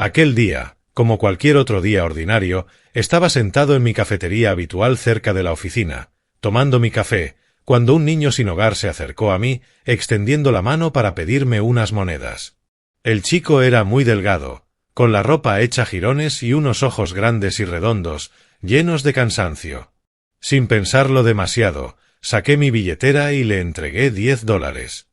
Aquel día, como cualquier otro día ordinario, estaba sentado en mi cafetería habitual cerca de la oficina, tomando mi café, cuando un niño sin hogar se acercó a mí, extendiendo la mano para pedirme unas monedas. El chico era muy delgado, con la ropa hecha jirones y unos ojos grandes y redondos, llenos de cansancio. Sin pensarlo demasiado, saqué mi billetera y le entregué $10.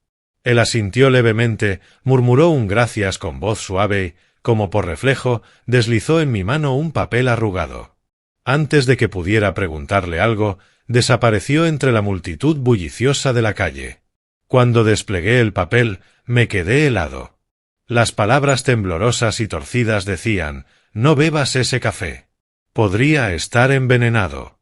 Él asintió levemente, murmuró un gracias con voz suave y, como por reflejo, deslizó en mi mano un papel arrugado. Antes de que pudiera preguntarle algo, desapareció entre la multitud bulliciosa de la calle. Cuando desplegué el papel, me quedé helado. Las palabras temblorosas y torcidas decían: «No bebas ese café. Podría estar envenenado».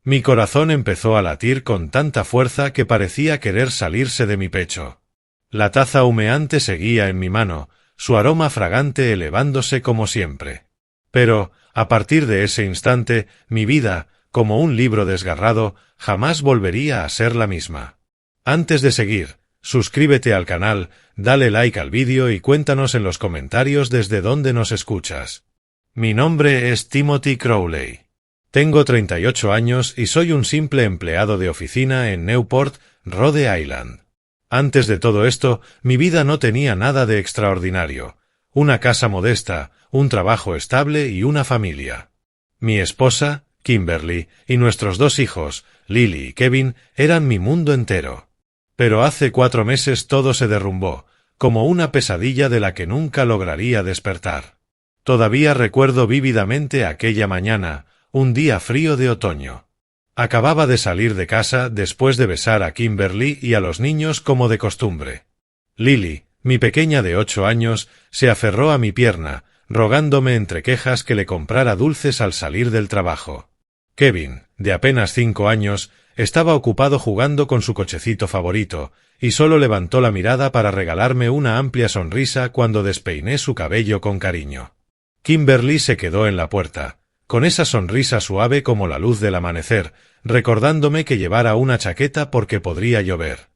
Mi corazón empezó a latir con tanta fuerza que parecía querer salirse de mi pecho. La taza humeante seguía en mi mano, su aroma fragante elevándose como siempre. Pero, a partir de ese instante, mi vida, como un libro desgarrado, jamás volvería a ser la misma. Antes de seguir, suscríbete al canal, dale like al vídeo y cuéntanos en los comentarios desde dónde nos escuchas. Mi nombre es Timothy Crowley. Tengo 38 años y soy un simple empleado de oficina en Newport, Rhode Island. Antes de todo esto, mi vida no tenía nada de extraordinario. Una casa modesta, un trabajo estable y una familia. Mi esposa, Kimberly, y nuestros 2 hijos, Lily y Kevin, eran mi mundo entero. Pero hace 4 meses todo se derrumbó, como una pesadilla de la que nunca lograría despertar. Todavía recuerdo vívidamente aquella mañana, un día frío de otoño. Acababa de salir de casa después de besar a Kimberly y a los niños como de costumbre. Lily, mi pequeña de 8 años, se aferró a mi pierna, rogándome entre quejas que le comprara dulces al salir del trabajo. Kevin, de apenas 5 años, estaba ocupado jugando con su cochecito favorito, y solo levantó la mirada para regalarme una amplia sonrisa cuando despeiné su cabello con cariño. Kimberly se quedó en la puerta, con esa sonrisa suave como la luz del amanecer, recordándome que llevara una chaqueta porque podría llover.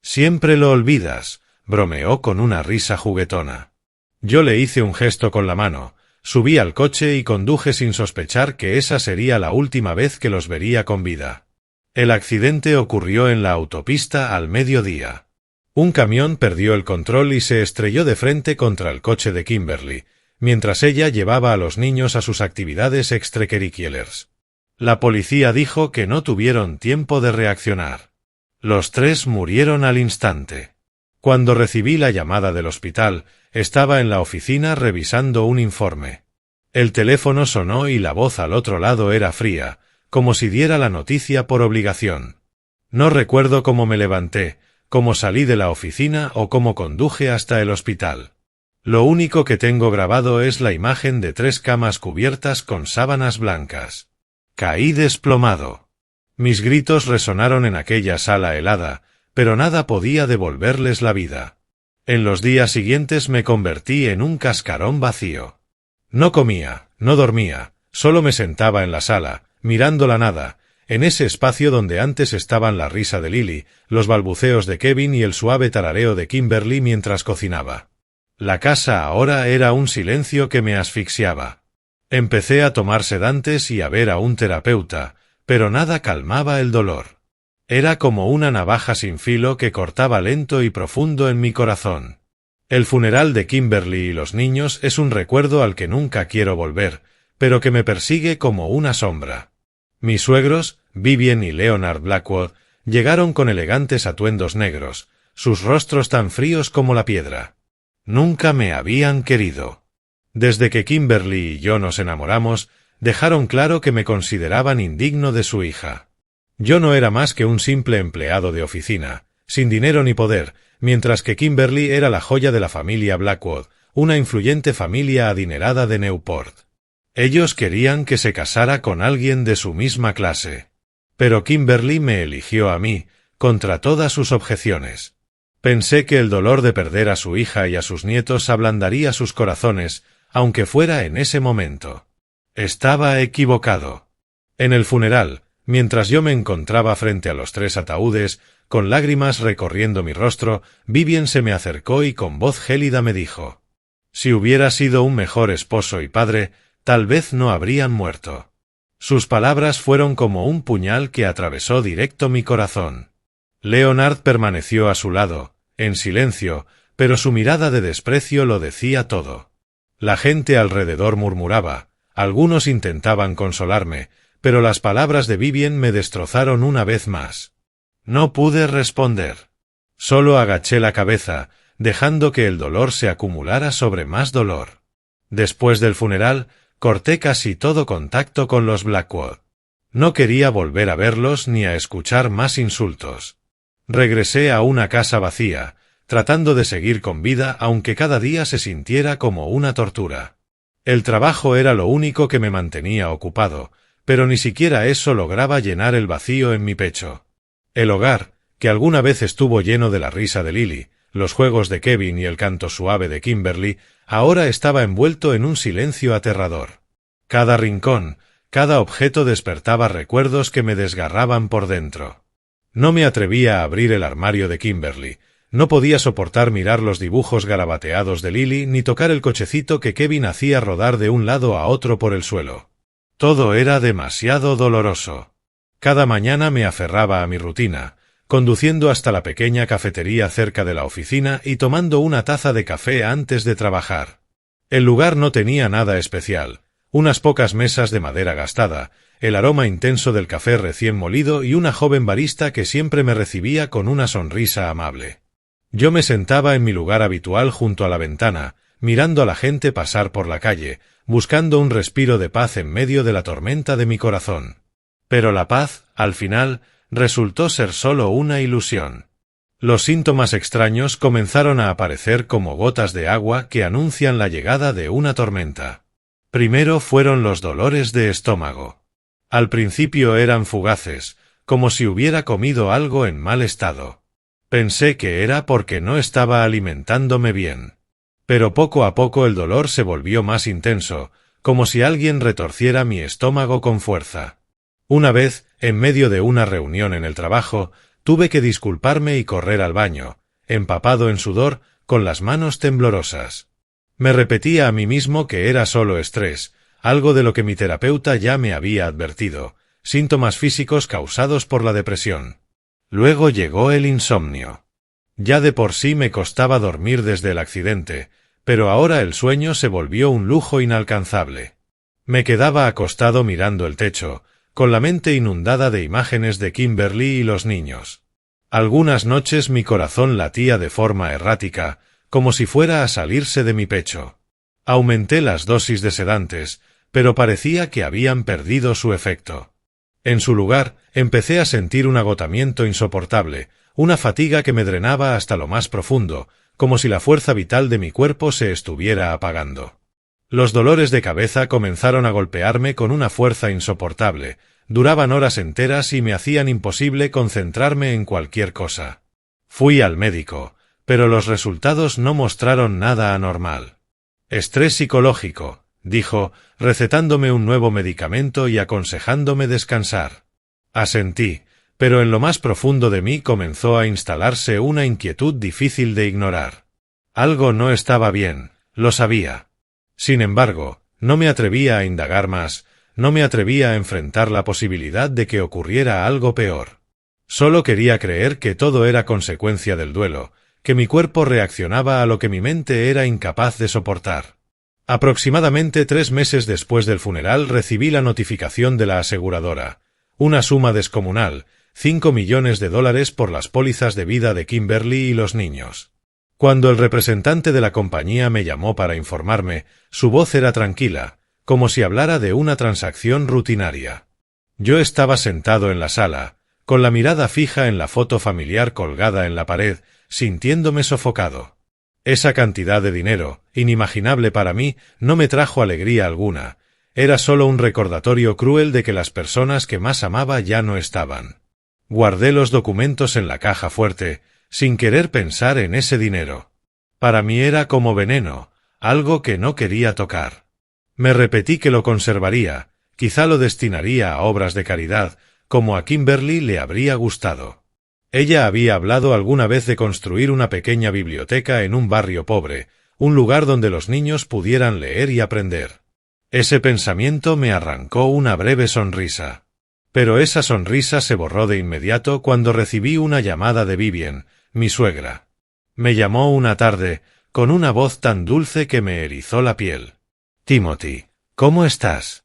«Siempre lo olvidas», bromeó con una risa juguetona. Yo le hice un gesto con la mano, subí al coche y conduje sin sospechar que esa sería la última vez que los vería con vida. El accidente ocurrió en la autopista al mediodía. Un camión perdió el control y se estrelló de frente contra el coche de Kimberly, mientras ella llevaba a los niños a sus actividades extracurriculares. La policía dijo que no tuvieron tiempo de reaccionar. Los 3 murieron al instante. Cuando recibí la llamada del hospital, estaba en la oficina revisando un informe. El teléfono sonó y la voz al otro lado era fría, como si diera la noticia por obligación. No recuerdo cómo me levanté, cómo salí de la oficina o cómo conduje hasta el hospital. Lo único que tengo grabado es la imagen de 3 camas cubiertas con sábanas blancas. Caí desplomado. Mis gritos resonaron en aquella sala helada, pero nada podía devolverles la vida. En los días siguientes me convertí en un cascarón vacío. No comía, no dormía, solo me sentaba en la sala, mirando la nada, en ese espacio donde antes estaban la risa de Lily, los balbuceos de Kevin y el suave tarareo de Kimberly mientras cocinaba. La casa ahora era un silencio que me asfixiaba. Empecé a tomar sedantes y a ver a un terapeuta, pero nada calmaba el dolor. Era como una navaja sin filo que cortaba lento y profundo en mi corazón. El funeral de Kimberly y los niños es un recuerdo al que nunca quiero volver, pero que me persigue como una sombra. Mis suegros, Vivian y Leonard Blackwood, llegaron con elegantes atuendos negros, sus rostros tan fríos como la piedra. Nunca me habían querido. Desde que Kimberly y yo nos enamoramos, dejaron claro que me consideraban indigno de su hija. Yo no era más que un simple empleado de oficina, sin dinero ni poder, mientras que Kimberly era la joya de la familia Blackwood, una influyente familia adinerada de Newport. Ellos querían que se casara con alguien de su misma clase. Pero Kimberly me eligió a mí, contra todas sus objeciones. Pensé que el dolor de perder a su hija y a sus nietos ablandaría sus corazones, aunque fuera en ese momento. Estaba equivocado. En el funeral, mientras yo me encontraba frente a los 3 ataúdes, con lágrimas recorriendo mi rostro, Vivian se me acercó y con voz gélida me dijo: Si hubiera sido un mejor esposo y padre, tal vez no habrían muerto. Sus palabras fueron como un puñal que atravesó directo mi corazón. Leonard permaneció a su lado, en silencio, pero su mirada de desprecio lo decía todo. La gente alrededor murmuraba, algunos intentaban consolarme, pero las palabras de Vivien me destrozaron una vez más. No pude responder. Solo agaché la cabeza, dejando que el dolor se acumulara sobre más dolor. Después del funeral, corté casi todo contacto con los Blackwood. No quería volver a verlos ni a escuchar más insultos. Regresé a una casa vacía, tratando de seguir con vida aunque cada día se sintiera como una tortura. El trabajo era lo único que me mantenía ocupado, pero ni siquiera eso lograba llenar el vacío en mi pecho. El hogar, que alguna vez estuvo lleno de la risa de Lily, los juegos de Kevin y el canto suave de Kimberly, ahora estaba envuelto en un silencio aterrador. Cada rincón, cada objeto despertaba recuerdos que me desgarraban por dentro. No me atrevía a abrir el armario de Kimberly, no podía soportar mirar los dibujos garabateados de Lily ni tocar el cochecito que Kevin hacía rodar de un lado a otro por el suelo. Todo era demasiado doloroso. Cada mañana me aferraba a mi rutina, conduciendo hasta la pequeña cafetería cerca de la oficina y tomando una taza de café antes de trabajar. El lugar no tenía nada especial, unas pocas mesas de madera gastada, el aroma intenso del café recién molido y una joven barista que siempre me recibía con una sonrisa amable. Yo me sentaba en mi lugar habitual junto a la ventana, mirando a la gente pasar por la calle, buscando un respiro de paz en medio de la tormenta de mi corazón. Pero la paz, al final, resultó ser solo una ilusión. Los síntomas extraños comenzaron a aparecer como gotas de agua que anuncian la llegada de una tormenta. Primero fueron los dolores de estómago. Al principio eran fugaces, como si hubiera comido algo en mal estado. Pensé que era porque no estaba alimentándome bien. Pero poco a poco el dolor se volvió más intenso, como si alguien retorciera mi estómago con fuerza. Una vez, en medio de una reunión en el trabajo, tuve que disculparme y correr al baño, empapado en sudor, con las manos temblorosas. Me repetía a mí mismo que era solo estrés, algo de lo que mi terapeuta ya me había advertido, síntomas físicos causados por la depresión. Luego llegó el insomnio. Ya de por sí me costaba dormir desde el accidente, pero ahora el sueño se volvió un lujo inalcanzable. Me quedaba acostado mirando el techo, con la mente inundada de imágenes de Kimberly y los niños. Algunas noches mi corazón latía de forma errática, como si fuera a salirse de mi pecho. Aumenté las dosis de sedantes, pero parecía que habían perdido su efecto. En su lugar, empecé a sentir un agotamiento insoportable, una fatiga que me drenaba hasta lo más profundo, como si la fuerza vital de mi cuerpo se estuviera apagando. Los dolores de cabeza comenzaron a golpearme con una fuerza insoportable, duraban horas enteras y me hacían imposible concentrarme en cualquier cosa. Fui al médico, pero los resultados no mostraron nada anormal. Estrés psicológico, dijo, recetándome un nuevo medicamento y aconsejándome descansar. Asentí, pero en lo más profundo de mí comenzó a instalarse una inquietud difícil de ignorar. Algo no estaba bien, lo sabía. Sin embargo, no me atrevía a indagar más, no me atrevía a enfrentar la posibilidad de que ocurriera algo peor. Solo quería creer que todo era consecuencia del duelo, que mi cuerpo reaccionaba a lo que mi mente era incapaz de soportar. Aproximadamente 3 meses después del funeral recibí la notificación de la aseguradora, una suma descomunal, $5 millones por las pólizas de vida de Kimberly y los niños. Cuando el representante de la compañía me llamó para informarme, su voz era tranquila, como si hablara de una transacción rutinaria. Yo estaba sentado en la sala, con la mirada fija en la foto familiar colgada en la pared, sintiéndome sofocado. Esa cantidad de dinero, inimaginable para mí, no me trajo alegría alguna. Era solo un recordatorio cruel de que las personas que más amaba ya no estaban. Guardé los documentos en la caja fuerte, sin querer pensar en ese dinero. Para mí era como veneno, algo que no quería tocar. Me repetí que lo conservaría, quizá lo destinaría a obras de caridad, como a Kimberly le habría gustado. Ella había hablado alguna vez de construir una pequeña biblioteca en un barrio pobre, un lugar donde los niños pudieran leer y aprender. Ese pensamiento me arrancó una breve sonrisa. Pero esa sonrisa se borró de inmediato cuando recibí una llamada de Vivien, mi suegra. Me llamó una tarde, con una voz tan dulce que me erizó la piel. «Timothy, ¿cómo estás?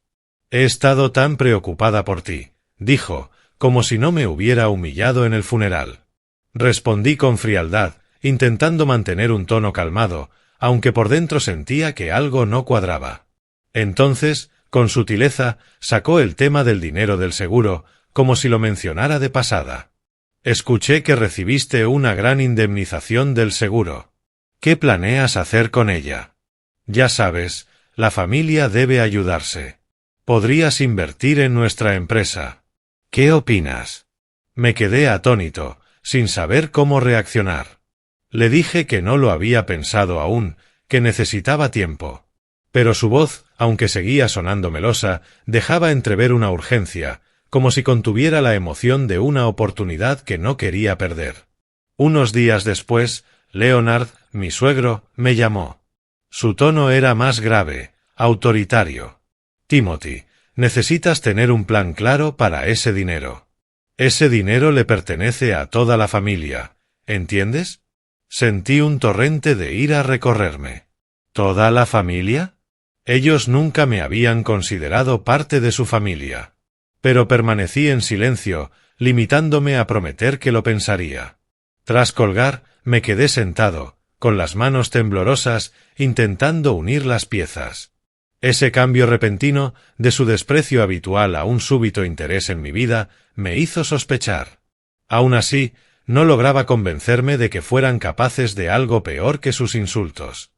He estado tan preocupada por ti», dijo, como si no me hubiera humillado en el funeral. Respondí con frialdad, intentando mantener un tono calmado, aunque por dentro sentía que algo no cuadraba. Entonces, con sutileza, sacó el tema del dinero del seguro, como si lo mencionara de pasada. «Escuché que recibiste una gran indemnización del seguro. ¿Qué planeas hacer con ella? Ya sabes, la familia debe ayudarse. Podrías invertir en nuestra empresa. ¿Qué opinas?» Me quedé atónito, sin saber cómo reaccionar. Le dije que no lo había pensado aún, que necesitaba tiempo. Pero su voz, aunque seguía sonando melosa, dejaba entrever una urgencia, como si contuviera la emoción de una oportunidad que no quería perder. Unos días después, Leonard, mi suegro, me llamó. Su tono era más grave, autoritario. «Timothy, necesitas tener un plan claro para ese dinero. Ese dinero le pertenece a toda la familia, ¿entiendes?» Sentí un torrente de ira recorrerme. ¿Toda la familia? Ellos nunca me habían considerado parte de su familia. Pero permanecí en silencio, limitándome a prometer que lo pensaría. Tras colgar, me quedé sentado, con las manos temblorosas, intentando unir las piezas. Ese cambio repentino, de su desprecio habitual a un súbito interés en mi vida, me hizo sospechar. Aún así, no lograba convencerme de que fueran capaces de algo peor que sus insultos.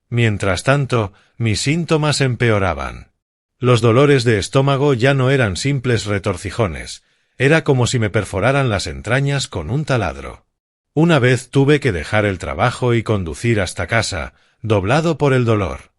Mientras tanto, mis síntomas empeoraban. Los dolores de estómago ya no eran simples retorcijones, era como si me perforaran las entrañas con un taladro. Una vez tuve que dejar el trabajo y conducir hasta casa, doblado por el dolor.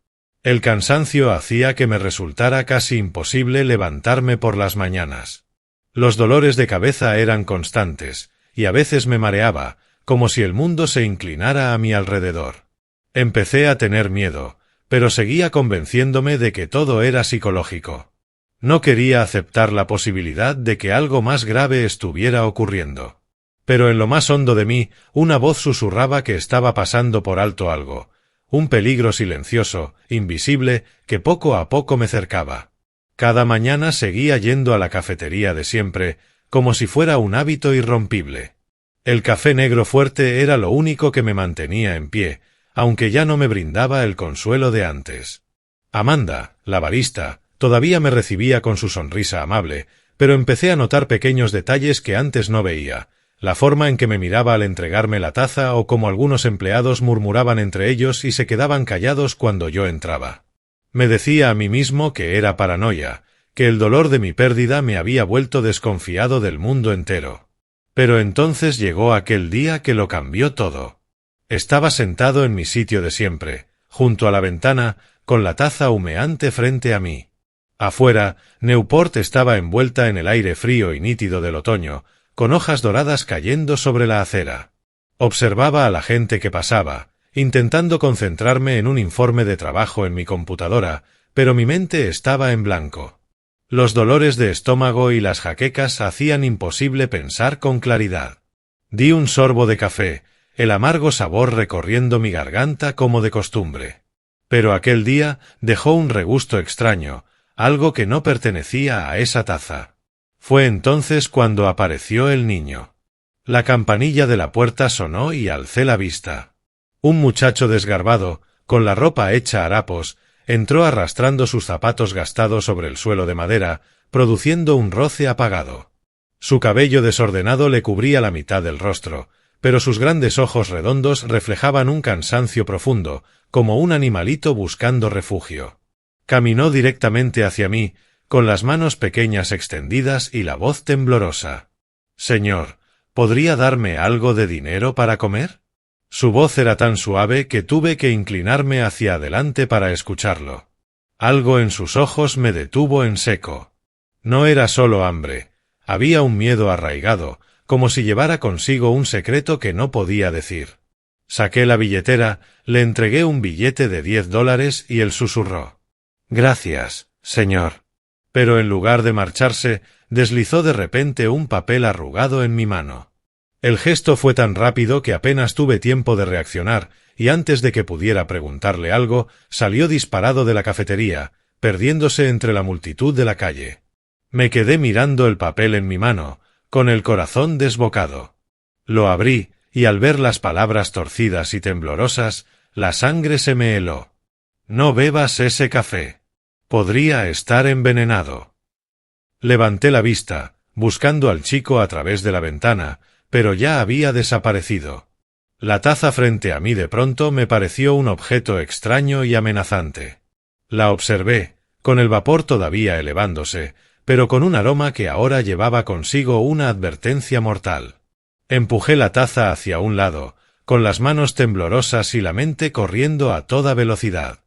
El cansancio hacía que me resultara casi imposible levantarme por las mañanas. Los dolores de cabeza eran constantes, y a veces me mareaba, como si el mundo se inclinara a mi alrededor. Empecé a tener miedo, pero seguía convenciéndome de que todo era psicológico. No quería aceptar la posibilidad de que algo más grave estuviera ocurriendo. Pero en lo más hondo de mí, una voz susurraba que estaba pasando por alto algo, un peligro silencioso, invisible, que poco a poco me cercaba. Cada mañana seguía yendo a la cafetería de siempre, como si fuera un hábito irrompible. El café negro fuerte era lo único que me mantenía en pie, aunque ya no me brindaba el consuelo de antes. Amanda, la barista, todavía me recibía con su sonrisa amable, pero empecé a notar pequeños detalles que antes no veía, la forma en que me miraba al entregarme la taza o como algunos empleados murmuraban entre ellos y se quedaban callados cuando yo entraba. Me decía a mí mismo que era paranoia, que el dolor de mi pérdida me había vuelto desconfiado del mundo entero. Pero entonces llegó aquel día que lo cambió todo. Estaba sentado en mi sitio de siempre, junto a la ventana, con la taza humeante frente a mí. Afuera, Newport estaba envuelta en el aire frío y nítido del otoño, con hojas doradas cayendo sobre la acera. Observaba a la gente que pasaba, intentando concentrarme en un informe de trabajo en mi computadora, pero mi mente estaba en blanco. Los dolores de estómago y las jaquecas hacían imposible pensar con claridad. Di un sorbo de café, el amargo sabor recorriendo mi garganta como de costumbre. Pero aquel día dejó un regusto extraño, algo que no pertenecía a esa taza. Fue entonces cuando apareció el niño. La campanilla de la puerta sonó y alcé la vista. Un muchacho desgarbado, con la ropa hecha harapos, entró arrastrando sus zapatos gastados sobre el suelo de madera, produciendo un roce apagado. Su cabello desordenado le cubría la mitad del rostro, pero sus grandes ojos redondos reflejaban un cansancio profundo, como un animalito buscando refugio. Caminó directamente hacia mí, con las manos pequeñas extendidas y la voz temblorosa. «Señor, ¿podría darme algo de dinero para comer?» Su voz era tan suave que tuve que inclinarme hacia adelante para escucharlo. Algo en sus ojos me detuvo en seco. No era solo hambre, había un miedo arraigado, como si llevara consigo un secreto que no podía decir. Saqué la billetera, le entregué un billete de $10 y él susurró: «Gracias, señor». Pero en lugar de marcharse, deslizó de repente un papel arrugado en mi mano. El gesto fue tan rápido que apenas tuve tiempo de reaccionar, y antes de que pudiera preguntarle algo, salió disparado de la cafetería, perdiéndose entre la multitud de la calle. Me quedé mirando el papel en mi mano, con el corazón desbocado. Lo abrí, y al ver las palabras torcidas y temblorosas, la sangre se me heló. «No bebas ese café. Podría estar envenenado». Levanté la vista, buscando al chico a través de la ventana, pero ya había desaparecido. La taza frente a mí de pronto me pareció un objeto extraño y amenazante. La observé, con el vapor todavía elevándose, pero con un aroma que ahora llevaba consigo una advertencia mortal. Empujé la taza hacia un lado, con las manos temblorosas y la mente corriendo a toda velocidad.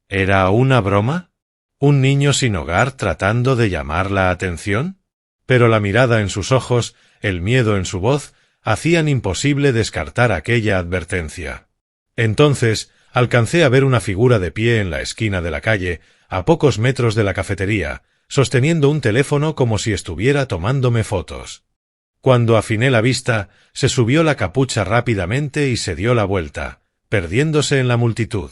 ¿Era una broma? ¿Un niño sin hogar tratando de llamar la atención? Pero la mirada en sus ojos, el miedo en su voz, hacían imposible descartar aquella advertencia. Entonces, alcancé a ver una figura de pie en la esquina de la calle, a pocos metros de la cafetería, sosteniendo un teléfono como si estuviera tomándome fotos. Cuando afiné la vista, se subió la capucha rápidamente y se dio la vuelta, perdiéndose en la multitud.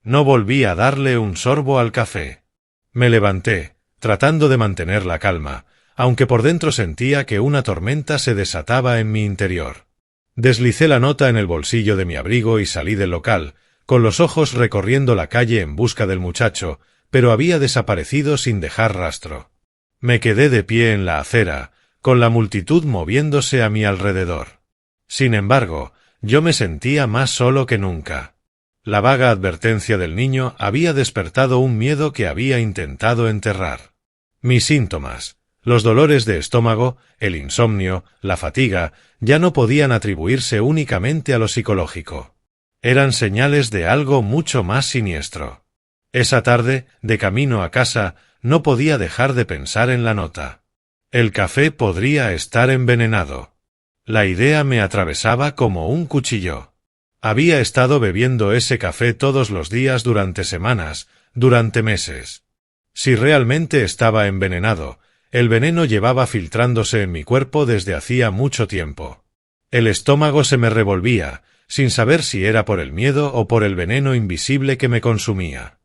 No volví a darle un sorbo al café. Me levanté, tratando de mantener la calma, aunque por dentro sentía que una tormenta se desataba en mi interior. Deslicé la nota en el bolsillo de mi abrigo y salí del local, con los ojos recorriendo la calle en busca del muchacho, pero había desaparecido sin dejar rastro. Me quedé de pie en la acera, con la multitud moviéndose a mi alrededor. Sin embargo, yo me sentía más solo que nunca. La vaga advertencia del niño había despertado un miedo que había intentado enterrar. Mis síntomas, los dolores de estómago, el insomnio, la fatiga, ya no podían atribuirse únicamente a lo psicológico. Eran señales de algo mucho más siniestro. Esa tarde, de camino a casa, no podía dejar de pensar en la nota. El café podría estar envenenado. La idea me atravesaba como un cuchillo. Había estado bebiendo ese café todos los días durante semanas, durante meses. Si realmente estaba envenenado, el veneno llevaba filtrándose en mi cuerpo desde hacía mucho tiempo. El estómago se me revolvía, sin saber si era por el miedo o por el veneno invisible que me consumía.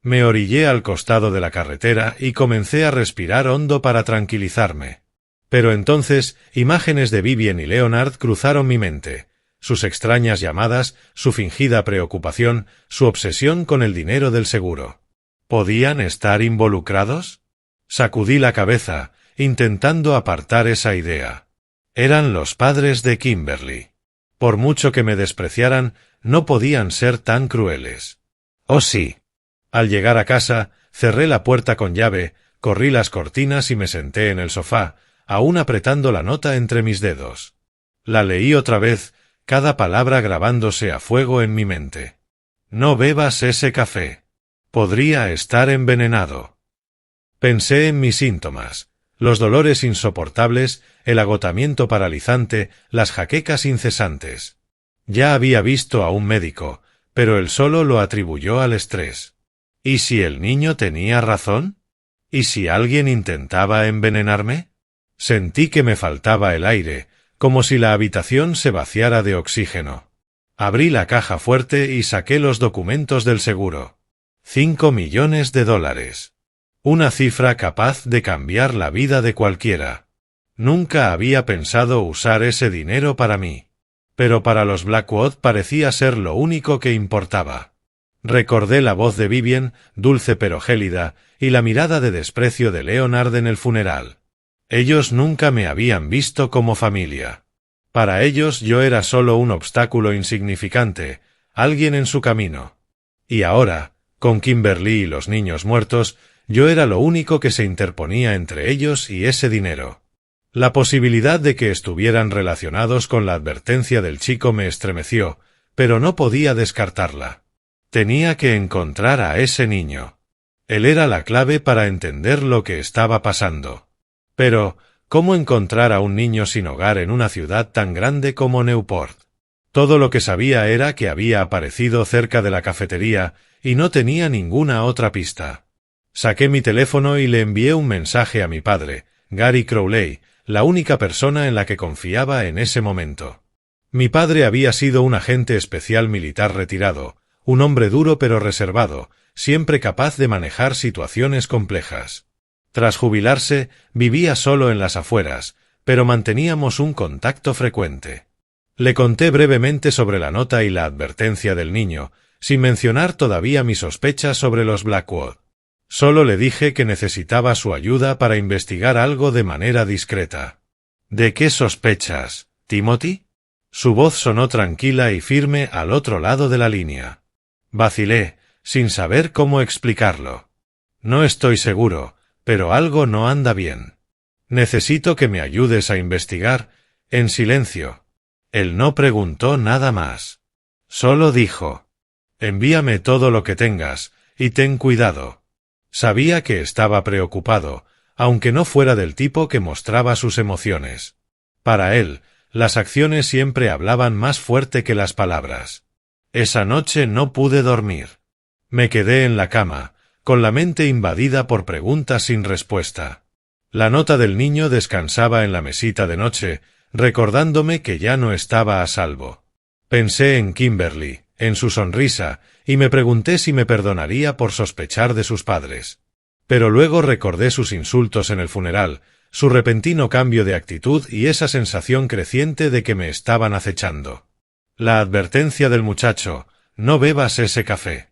Me orillé al costado de la carretera y comencé a respirar hondo para tranquilizarme. Pero entonces, imágenes de Vivien y Leonard cruzaron mi mente, sus extrañas llamadas, su fingida preocupación, su obsesión con el dinero del seguro. ¿Podían estar involucrados? Sacudí la cabeza, intentando apartar esa idea. Eran los padres de Kimberly. Por mucho que me despreciaran, no podían ser tan crueles. Oh sí. Al llegar a casa, cerré la puerta con llave, corrí las cortinas y me senté en el sofá, aún apretando la nota entre mis dedos. La leí otra vez, cada palabra grabándose a fuego en mi mente. No bebas ese café. Podría estar envenenado. Pensé en mis síntomas, los dolores insoportables, el agotamiento paralizante, las jaquecas incesantes. Ya había visto a un médico, pero él solo lo atribuyó al estrés. ¿Y si el niño tenía razón? ¿Y si alguien intentaba envenenarme? Sentí que me faltaba el aire, como si la habitación se vaciara de oxígeno. Abrí la caja fuerte y saqué los documentos del seguro. $5 millones. Una cifra capaz de cambiar la vida de cualquiera. Nunca había pensado usar ese dinero para mí. Pero para los Blackwood parecía ser lo único que importaba. Recordé la voz de Vivien, dulce pero gélida, y la mirada de desprecio de Leonard en el funeral. Ellos nunca me habían visto como familia. Para ellos yo era solo un obstáculo insignificante, alguien en su camino. Y ahora, con Kimberly y los niños muertos, yo era lo único que se interponía entre ellos y ese dinero. La posibilidad de que estuvieran relacionados con la advertencia del chico me estremeció, pero no podía descartarla. Tenía que encontrar a ese niño. Él era la clave para entender lo que estaba pasando. Pero, ¿cómo encontrar a un niño sin hogar en una ciudad tan grande como Newport? Todo lo que sabía era que había aparecido cerca de la cafetería y no tenía ninguna otra pista. Saqué mi teléfono y le envié un mensaje a mi padre, Gary Crowley, la única persona en la que confiaba en ese momento. Mi padre había sido un agente especial militar retirado, un hombre duro pero reservado, siempre capaz de manejar situaciones complejas. Tras jubilarse, vivía solo en las afueras, pero manteníamos un contacto frecuente. Le conté brevemente sobre la nota y la advertencia del niño, sin mencionar todavía mis sospechas sobre los Blackwood. Solo le dije que necesitaba su ayuda para investigar algo de manera discreta. ¿De qué sospechas, Timothy? Su voz sonó tranquila y firme al otro lado de la línea. Vacilé, sin saber cómo explicarlo. No estoy seguro, pero algo no anda bien. Necesito que me ayudes a investigar, en silencio. Él no preguntó nada más. Solo dijo: envíame todo lo que tengas, y ten cuidado. Sabía que estaba preocupado, aunque no fuera del tipo que mostraba sus emociones. Para él, las acciones siempre hablaban más fuerte que las palabras. Esa noche no pude dormir. Me quedé en la cama, con la mente invadida por preguntas sin respuesta. La nota del niño descansaba en la mesita de noche, recordándome que ya no estaba a salvo. Pensé en Kimberly, en su sonrisa, y me pregunté si me perdonaría por sospechar de sus padres. Pero luego recordé sus insultos en el funeral, su repentino cambio de actitud y esa sensación creciente de que me estaban acechando. La advertencia del muchacho: no bebas ese café.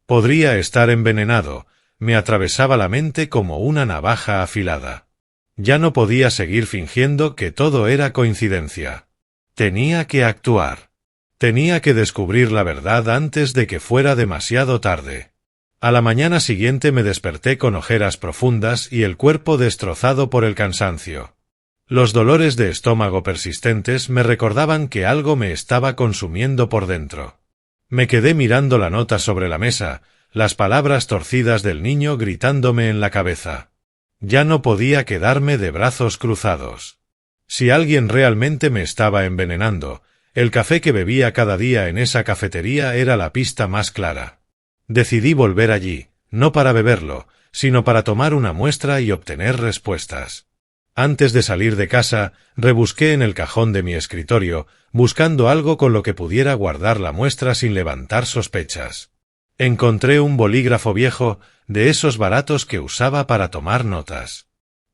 Podría estar envenenado, me atravesaba la mente como una navaja afilada. Ya no podía seguir fingiendo que todo era coincidencia. Tenía que actuar. Tenía que descubrir la verdad antes de que fuera demasiado tarde. A la mañana siguiente me desperté con ojeras profundas y el cuerpo destrozado por el cansancio. Los dolores de estómago persistentes me recordaban que algo me estaba consumiendo por dentro. Me quedé mirando la nota sobre la mesa, las palabras torcidas del niño gritándome en la cabeza. Ya no podía quedarme de brazos cruzados. Si alguien realmente me estaba envenenando, el café que bebía cada día en esa cafetería era la pista más clara. Decidí volver allí, no para beberlo, sino para tomar una muestra y obtener respuestas. Antes de salir de casa, rebusqué en el cajón de mi escritorio, buscando algo con lo que pudiera guardar la muestra sin levantar sospechas. Encontré un bolígrafo viejo, de esos baratos que usaba para tomar notas.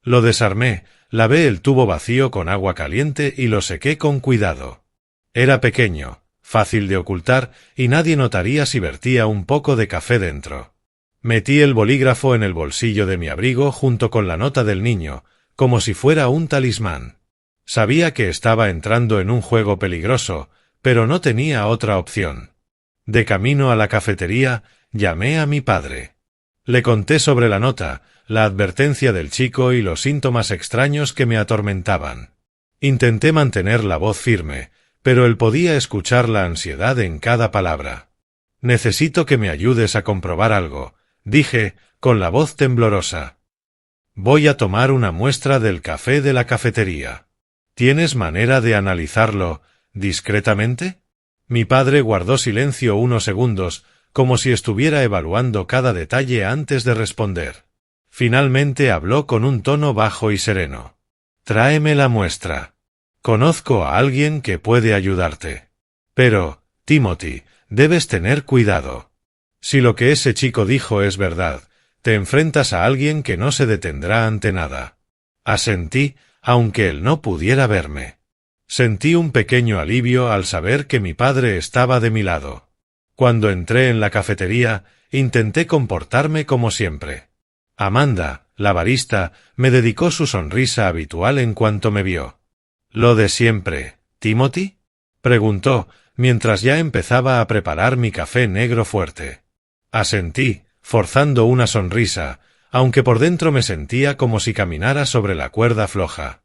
Lo desarmé, lavé el tubo vacío con agua caliente y lo sequé con cuidado. Era pequeño, fácil de ocultar, y nadie notaría si vertía un poco de café dentro. Metí el bolígrafo en el bolsillo de mi abrigo junto con la nota del niño, como si fuera un talismán. Sabía que estaba entrando en un juego peligroso, pero no tenía otra opción. De camino a la cafetería, llamé a mi padre. Le conté sobre la nota, la advertencia del chico y los síntomas extraños que me atormentaban. Intenté mantener la voz firme, pero él podía escuchar la ansiedad en cada palabra. «Necesito que me ayudes a comprobar algo», dije, con la voz temblorosa. «Voy a tomar una muestra del café de la cafetería. ¿Tienes manera de analizarlo discretamente?» Mi padre guardó silencio unos segundos, como si estuviera evaluando cada detalle antes de responder. Finalmente habló con un tono bajo y sereno. «Tráeme la muestra. Conozco a alguien que puede ayudarte. Pero, Timothy, debes tener cuidado. Si lo que ese chico dijo es verdad, te enfrentas a alguien que no se detendrá ante nada». Asentí, aunque él no pudiera verme. Sentí un pequeño alivio al saber que mi padre estaba de mi lado. Cuando entré en la cafetería, intenté comportarme como siempre. Amanda, la barista, me dedicó su sonrisa habitual en cuanto me vio. «¿Lo de siempre, Timothy?», preguntó, mientras ya empezaba a preparar mi café negro fuerte. Asentí, forzando una sonrisa, aunque por dentro me sentía como si caminara sobre la cuerda floja.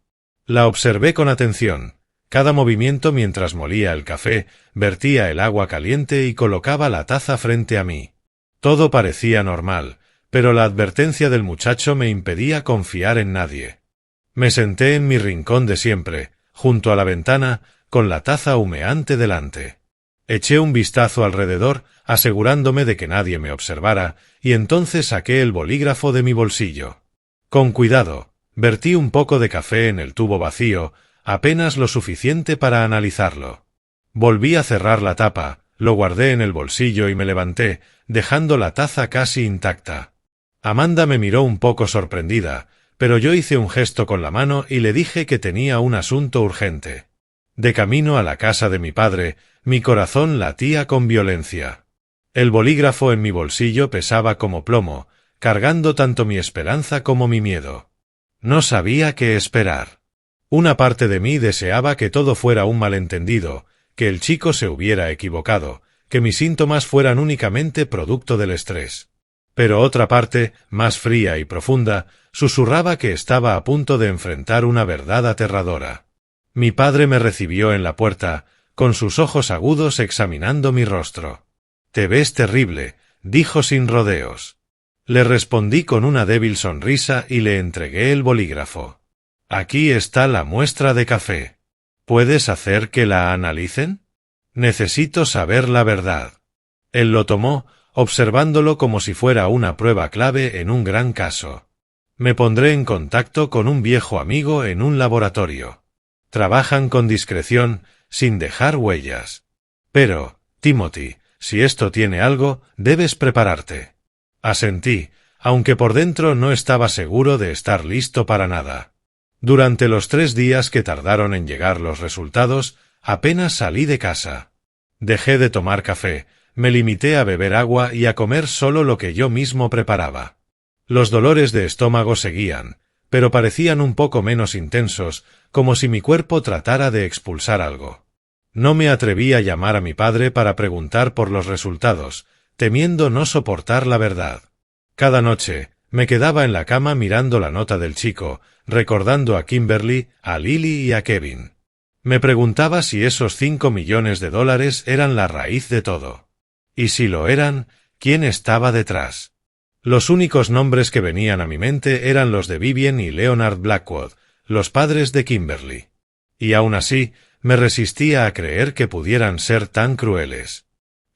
La observé con atención. Cada movimiento mientras molía el café, vertía el agua caliente y colocaba la taza frente a mí. Todo parecía normal, pero la advertencia del muchacho me impedía confiar en nadie. Me senté en mi rincón de siempre, junto a la ventana, con la taza humeante delante. Eché un vistazo alrededor, asegurándome de que nadie me observara, y entonces saqué el bolígrafo de mi bolsillo. Con cuidado, vertí un poco de café en el tubo vacío, apenas lo suficiente para analizarlo. Volví a cerrar la tapa, lo guardé en el bolsillo y me levanté, dejando la taza casi intacta. Amanda me miró un poco sorprendida, pero yo hice un gesto con la mano y le dije que tenía un asunto urgente. De camino a la casa de mi padre, mi corazón latía con violencia. El bolígrafo en mi bolsillo pesaba como plomo, cargando tanto mi esperanza como mi miedo. No sabía qué esperar. Una parte de mí deseaba que todo fuera un malentendido, que el chico se hubiera equivocado, que mis síntomas fueran únicamente producto del estrés. Pero otra parte, más fría y profunda, susurraba que estaba a punto de enfrentar una verdad aterradora. Mi padre me recibió en la puerta, con sus ojos agudos examinando mi rostro. «Te ves terrible», dijo sin rodeos. Le respondí con una débil sonrisa y le entregué el bolígrafo. «Aquí está la muestra de café. ¿Puedes hacer que la analicen? Necesito saber la verdad». Él lo tomó, observándolo como si fuera una prueba clave en un gran caso. «Me pondré en contacto con un viejo amigo en un laboratorio. Trabajan con discreción, sin dejar huellas. Pero, Timothy, si esto tiene algo, debes prepararte». Asentí, aunque por dentro no estaba seguro de estar listo para nada. Durante los 3 días que tardaron en llegar los resultados, apenas salí de casa. Dejé de tomar café, me limité a beber agua y a comer solo lo que yo mismo preparaba. Los dolores de estómago seguían, pero parecían un poco menos intensos, como si mi cuerpo tratara de expulsar algo. No me atreví a llamar a mi padre para preguntar por los resultados, temiendo no soportar la verdad. Cada noche, me quedaba en la cama mirando la nota del chico, recordando a Kimberly, a Lily y a Kevin. Me preguntaba si esos $5 millones eran la raíz de todo. Y si lo eran, ¿quién estaba detrás? Los únicos nombres que venían a mi mente eran los de Vivian y Leonard Blackwood, los padres de Kimberly. Y aún así, me resistía a creer que pudieran ser tan crueles.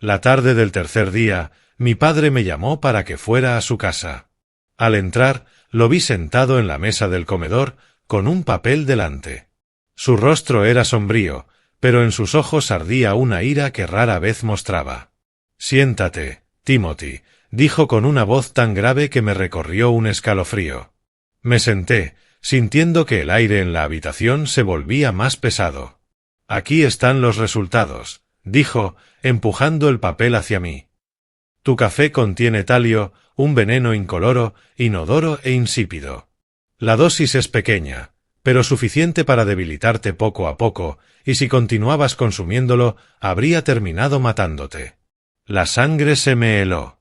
La tarde del tercer día, mi padre me llamó para que fuera a su casa. Al entrar, lo vi sentado en la mesa del comedor, con un papel delante. Su rostro era sombrío, pero en sus ojos ardía una ira que rara vez mostraba. «Siéntate, Timothy», dijo con una voz tan grave que me recorrió un escalofrío. Me senté, sintiendo que el aire en la habitación se volvía más pesado. «Aquí están los resultados», dijo, empujando el papel hacia mí. «Tu café contiene talio, un veneno incoloro, inodoro e insípido. La dosis es pequeña, pero suficiente para debilitarte poco a poco, y si continuabas consumiéndolo, habría terminado matándote». La sangre se me heló.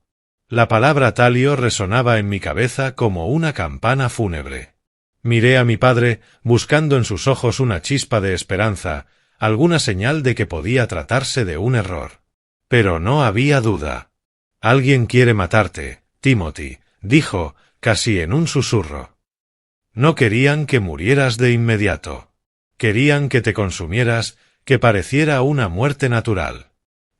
La palabra talio resonaba en mi cabeza como una campana fúnebre. Miré a mi padre, buscando en sus ojos una chispa de esperanza, alguna señal de que podía tratarse de un error. Pero no había duda. «Alguien quiere matarte, Timothy», dijo, casi en un susurro. «No querían que murieras de inmediato. Querían que te consumieras, que pareciera una muerte natural.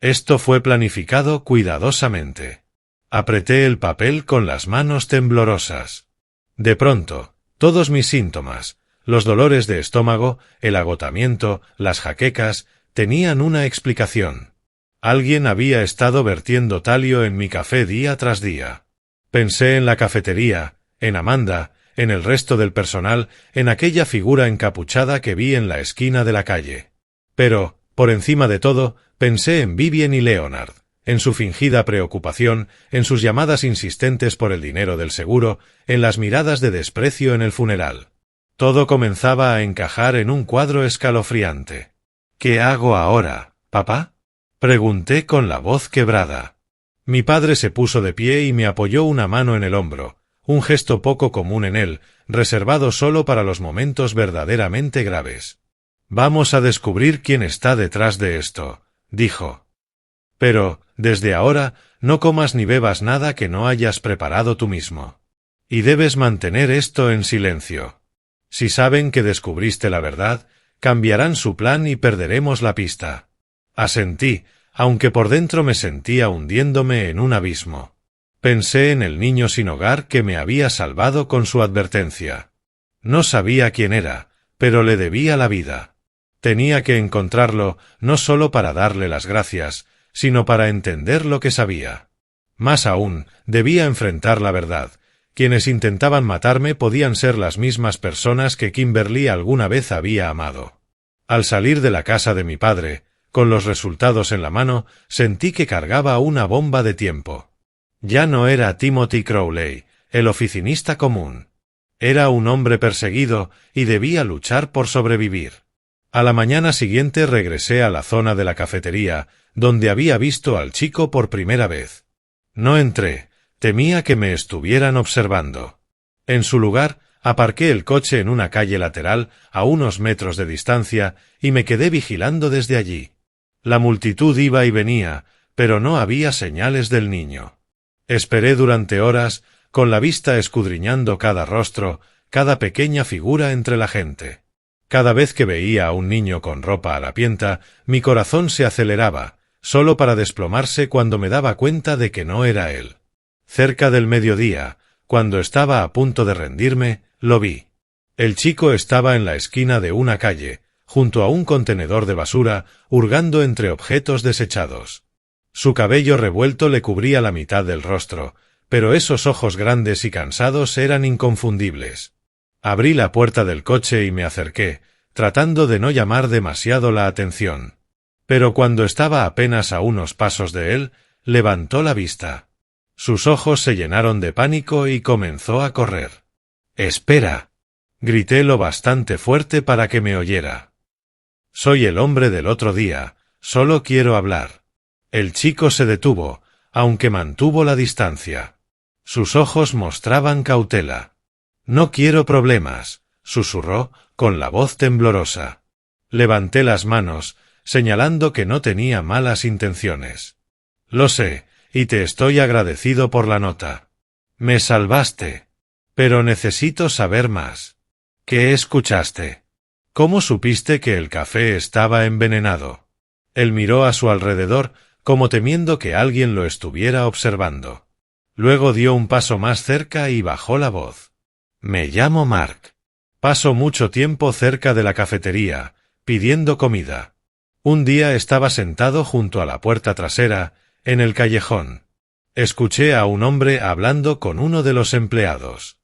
Esto fue planificado cuidadosamente». Apreté el papel con las manos temblorosas. De pronto, todos mis síntomas, los dolores de estómago, el agotamiento, las jaquecas, tenían una explicación. Alguien había estado vertiendo talio en mi café día tras día. Pensé en la cafetería, en Amanda, en el resto del personal, en aquella figura encapuchada que vi en la esquina de la calle. Pero, por encima de todo, pensé en Vivian y Leonard, en su fingida preocupación, en sus llamadas insistentes por el dinero del seguro, en las miradas de desprecio en el funeral. Todo comenzaba a encajar en un cuadro escalofriante. «¿Qué hago ahora, papá?», pregunté con la voz quebrada. Mi padre se puso de pie y me apoyó una mano en el hombro, un gesto poco común en él, reservado solo para los momentos verdaderamente graves. «Vamos a descubrir quién está detrás de esto», dijo. «Pero, desde ahora, no comas ni bebas nada que no hayas preparado tú mismo. Y debes mantener esto en silencio. Si saben que descubriste la verdad, cambiarán su plan y perderemos la pista. Asentí, aunque por dentro me sentía hundiéndome en un abismo. Pensé en el niño sin hogar que me había salvado con su advertencia. No sabía quién era, pero le debía la vida. Tenía que encontrarlo no solo para darle las gracias, sino para entender lo que sabía. Más aún, debía enfrentar la verdad. Quienes intentaban matarme podían ser las mismas personas que Kimberly alguna vez había amado. Al salir de la casa de mi padre, con los resultados en la mano, sentí que cargaba una bomba de tiempo. Ya no era Timothy Crowley, el oficinista común. Era un hombre perseguido y debía luchar por sobrevivir. A la mañana siguiente regresé a la zona de la cafetería, donde había visto al chico por primera vez. No entré, temía que me estuvieran observando. En su lugar, aparqué el coche en una calle lateral a unos metros de distancia y me quedé vigilando desde allí. La multitud iba y venía, pero no había señales del niño. Esperé durante horas, con la vista escudriñando cada rostro, cada pequeña figura entre la gente. Cada vez que veía a un niño con ropa harapienta, mi corazón se aceleraba, solo para desplomarse cuando me daba cuenta de que no era él. Cerca del mediodía, cuando estaba a punto de rendirme, lo vi. El chico estaba en la esquina de una calle, junto a un contenedor de basura, hurgando entre objetos desechados. Su cabello revuelto le cubría la mitad del rostro, pero esos ojos grandes y cansados eran inconfundibles. Abrí la puerta del coche y me acerqué, tratando de no llamar demasiado la atención. Pero cuando estaba apenas a unos pasos de él, levantó la vista. Sus ojos se llenaron de pánico y comenzó a correr. «¡Espera!», grité lo bastante fuerte para que me oyera. «Soy el hombre del otro día, solo quiero hablar». El chico se detuvo, aunque mantuvo la distancia. Sus ojos mostraban cautela. «No quiero problemas», susurró, con la voz temblorosa. Levanté las manos, señalando que no tenía malas intenciones. «Lo sé, y te estoy agradecido por la nota. Me salvaste. Pero necesito saber más. ¿Qué escuchaste? ¿Cómo supiste que el café estaba envenenado?» Él miró a su alrededor, como temiendo que alguien lo estuviera observando. Luego dio un paso más cerca y bajó la voz. «Me llamo Mark. Paso mucho tiempo cerca de la cafetería, pidiendo comida. Un día estaba sentado junto a la puerta trasera, en el callejón. Escuché a un hombre hablando con uno de los empleados.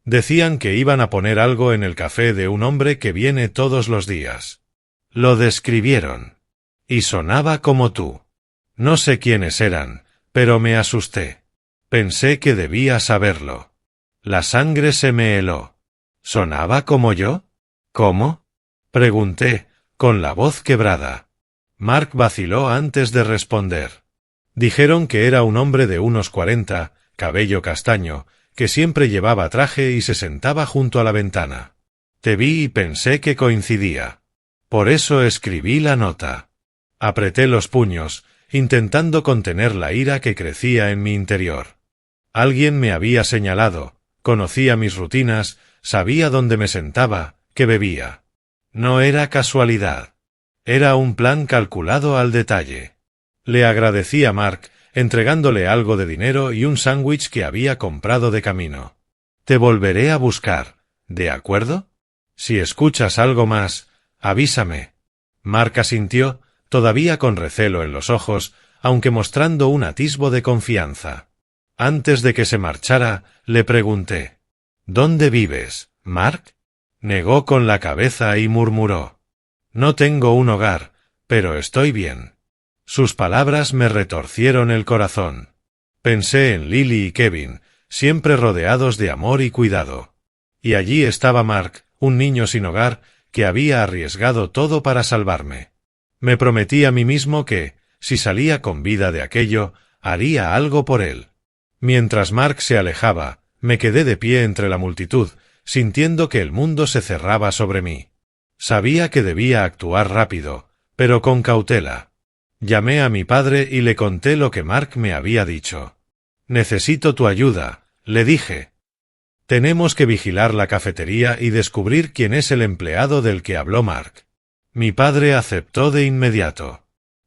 Decían que iban a poner algo en el café de un hombre que viene todos los días. Lo describieron. Y sonaba como tú. No sé quiénes eran, pero me asusté. Pensé que debía saberlo. La sangre se me heló. ¿Sonaba como yo? ¿Cómo?, pregunté, con la voz quebrada. Mark vaciló antes de responder. Dijeron que era un hombre de unos 40, cabello castaño, que siempre llevaba traje y se sentaba junto a la ventana. Te vi y pensé que coincidía. Por eso escribí la nota. Apreté los puños, intentando contener la ira que crecía en mi interior. Alguien me había señalado, conocía mis rutinas, sabía dónde me sentaba, qué bebía. No era casualidad. Era un plan calculado al detalle. Le agradecí a Mark, entregándole algo de dinero y un sándwich que había comprado de camino. Te volveré a buscar, ¿de acuerdo? Si escuchas algo más, avísame. Mark asintió, todavía con recelo en los ojos, aunque mostrando un atisbo de confianza. Antes de que se marchara, le pregunté: ¿Dónde vives, Mark? Negó con la cabeza y murmuró: No tengo un hogar, pero estoy bien. Sus palabras me retorcieron el corazón. Pensé en Lily y Kevin, siempre rodeados de amor y cuidado. Y allí estaba Mark, un niño sin hogar, que había arriesgado todo para salvarme. Me prometí a mí mismo que, si salía con vida de aquello, haría algo por él. Mientras Mark se alejaba, me quedé de pie entre la multitud, sintiendo que el mundo se cerraba sobre mí. Sabía que debía actuar rápido, pero con cautela. Llamé a mi padre y le conté lo que Mark me había dicho. «Necesito tu ayuda», le dije. «Tenemos que vigilar la cafetería y descubrir quién es el empleado del que habló Mark. Mi padre aceptó de inmediato.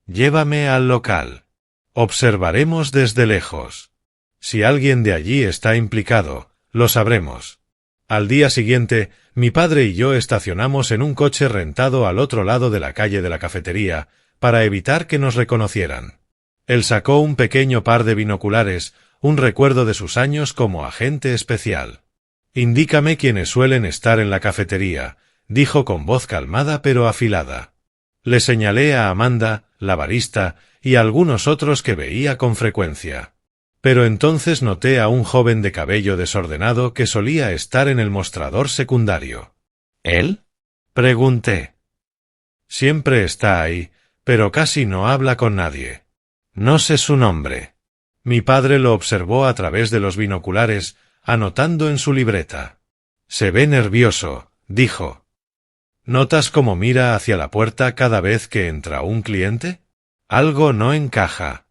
Llévame al local. Observaremos desde lejos. Si alguien de allí está implicado, lo sabremos. Al día siguiente, mi padre y yo estacionamos en un coche rentado al otro lado de la calle de la cafetería, para evitar que nos reconocieran. Él sacó un pequeño par de binoculares, un recuerdo de sus años como agente especial. «Indícame quiénes suelen estar en la cafetería», dijo con voz calmada pero afilada. Le señalé a Amanda, la barista, y a algunos otros que veía con frecuencia. Pero entonces noté a un joven de cabello desordenado que solía estar en el mostrador secundario. ¿Él?, pregunté. Siempre está ahí, pero casi no habla con nadie. No sé su nombre. Mi padre lo observó a través de los binoculares, anotando en su libreta. Se ve nervioso, dijo. ¿Notas cómo mira hacia la puerta cada vez que entra un cliente? Algo no encaja.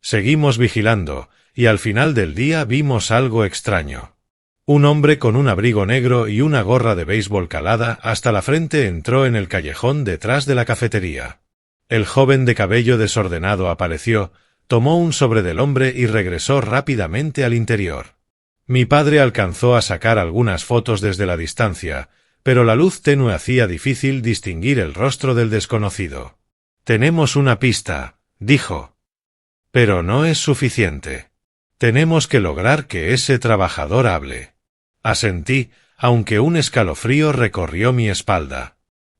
Seguimos vigilando, y al final del día vimos algo extraño. Un hombre con un abrigo negro y una gorra de béisbol calada hasta la frente entró en el callejón detrás de la cafetería. El joven de cabello desordenado apareció, tomó un sobre del hombre y regresó rápidamente al interior. Mi padre alcanzó a sacar algunas fotos desde la distancia, pero la luz tenue hacía difícil distinguir el rostro del desconocido. «Tenemos una pista», dijo. «Pero no es suficiente. Tenemos que lograr que ese trabajador hable». Asentí, aunque un escalofrío recorrió mi espalda.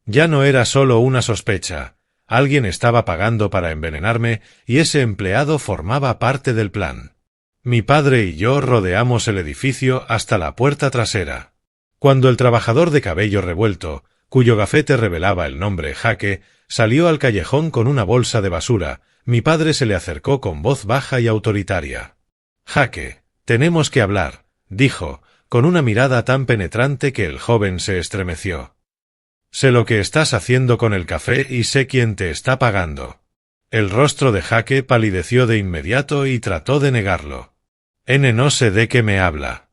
Ya no era solo una sospecha. Alguien estaba pagando para envenenarme y ese empleado formaba parte del plan. Mi padre y yo rodeamos el edificio hasta la puerta trasera. Cuando el trabajador de cabello revuelto, cuyo gafete revelaba el nombre Jaque, salió al callejón con una bolsa de basura, mi padre se le acercó con voz baja y autoritaria. «Jaque, tenemos que hablar», dijo, con una mirada tan penetrante que el joven se estremeció. «Sé lo que estás haciendo con el café y sé quién te está pagando». El rostro de Jaque palideció de inmediato y trató de negarlo. «No sé de qué me habla».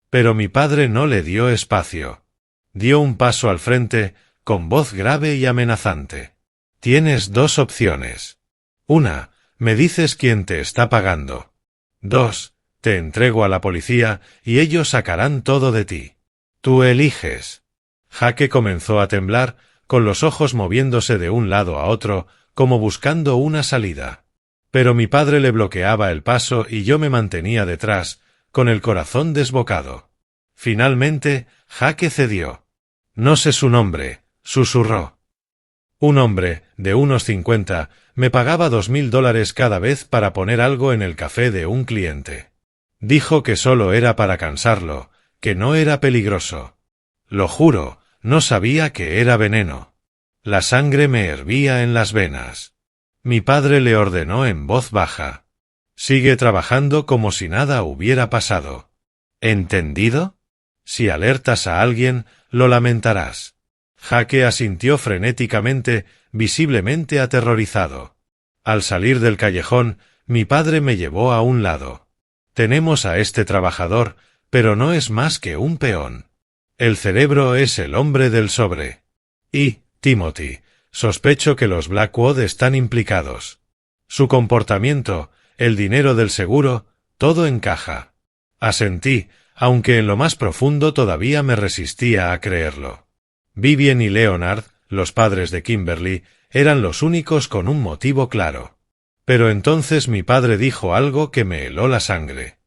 Pero mi padre no le dio espacio. Dio un paso al frente, con voz grave y amenazante. «Tienes dos opciones. 1. Me dices quién te está pagando. 2. Te entrego a la policía y ellos sacarán todo de ti. Tú eliges». Jaque comenzó a temblar, con los ojos moviéndose de un lado a otro, como buscando una salida. Pero mi padre le bloqueaba el paso y yo me mantenía detrás, con el corazón desbocado. Finalmente, Jaque cedió. «No sé su nombre», susurró. Un hombre, de unos 50, me pagaba $2000 cada vez para poner algo en el café de un cliente. Dijo que solo era para cansarlo, que no era peligroso. Lo juro, no sabía que era veneno. La sangre me hervía en las venas. Mi padre le ordenó en voz baja. «Sigue trabajando como si nada hubiera pasado. ¿Entendido? Si alertas a alguien, lo lamentarás». Jaque asintió frenéticamente, visiblemente aterrorizado. Al salir del callejón, mi padre me llevó a un lado. «Tenemos a este trabajador, pero no es más que un peón. El cerebro es el hombre del sobre. Y, Timothy, sospecho que los Blackwood están implicados. Su comportamiento, el dinero del seguro, todo encaja». Asentí, aunque en lo más profundo todavía me resistía a creerlo. Vivian y Leonard, los padres de Kimberly, eran los únicos con un motivo claro. Pero entonces mi padre dijo algo que me heló la sangre.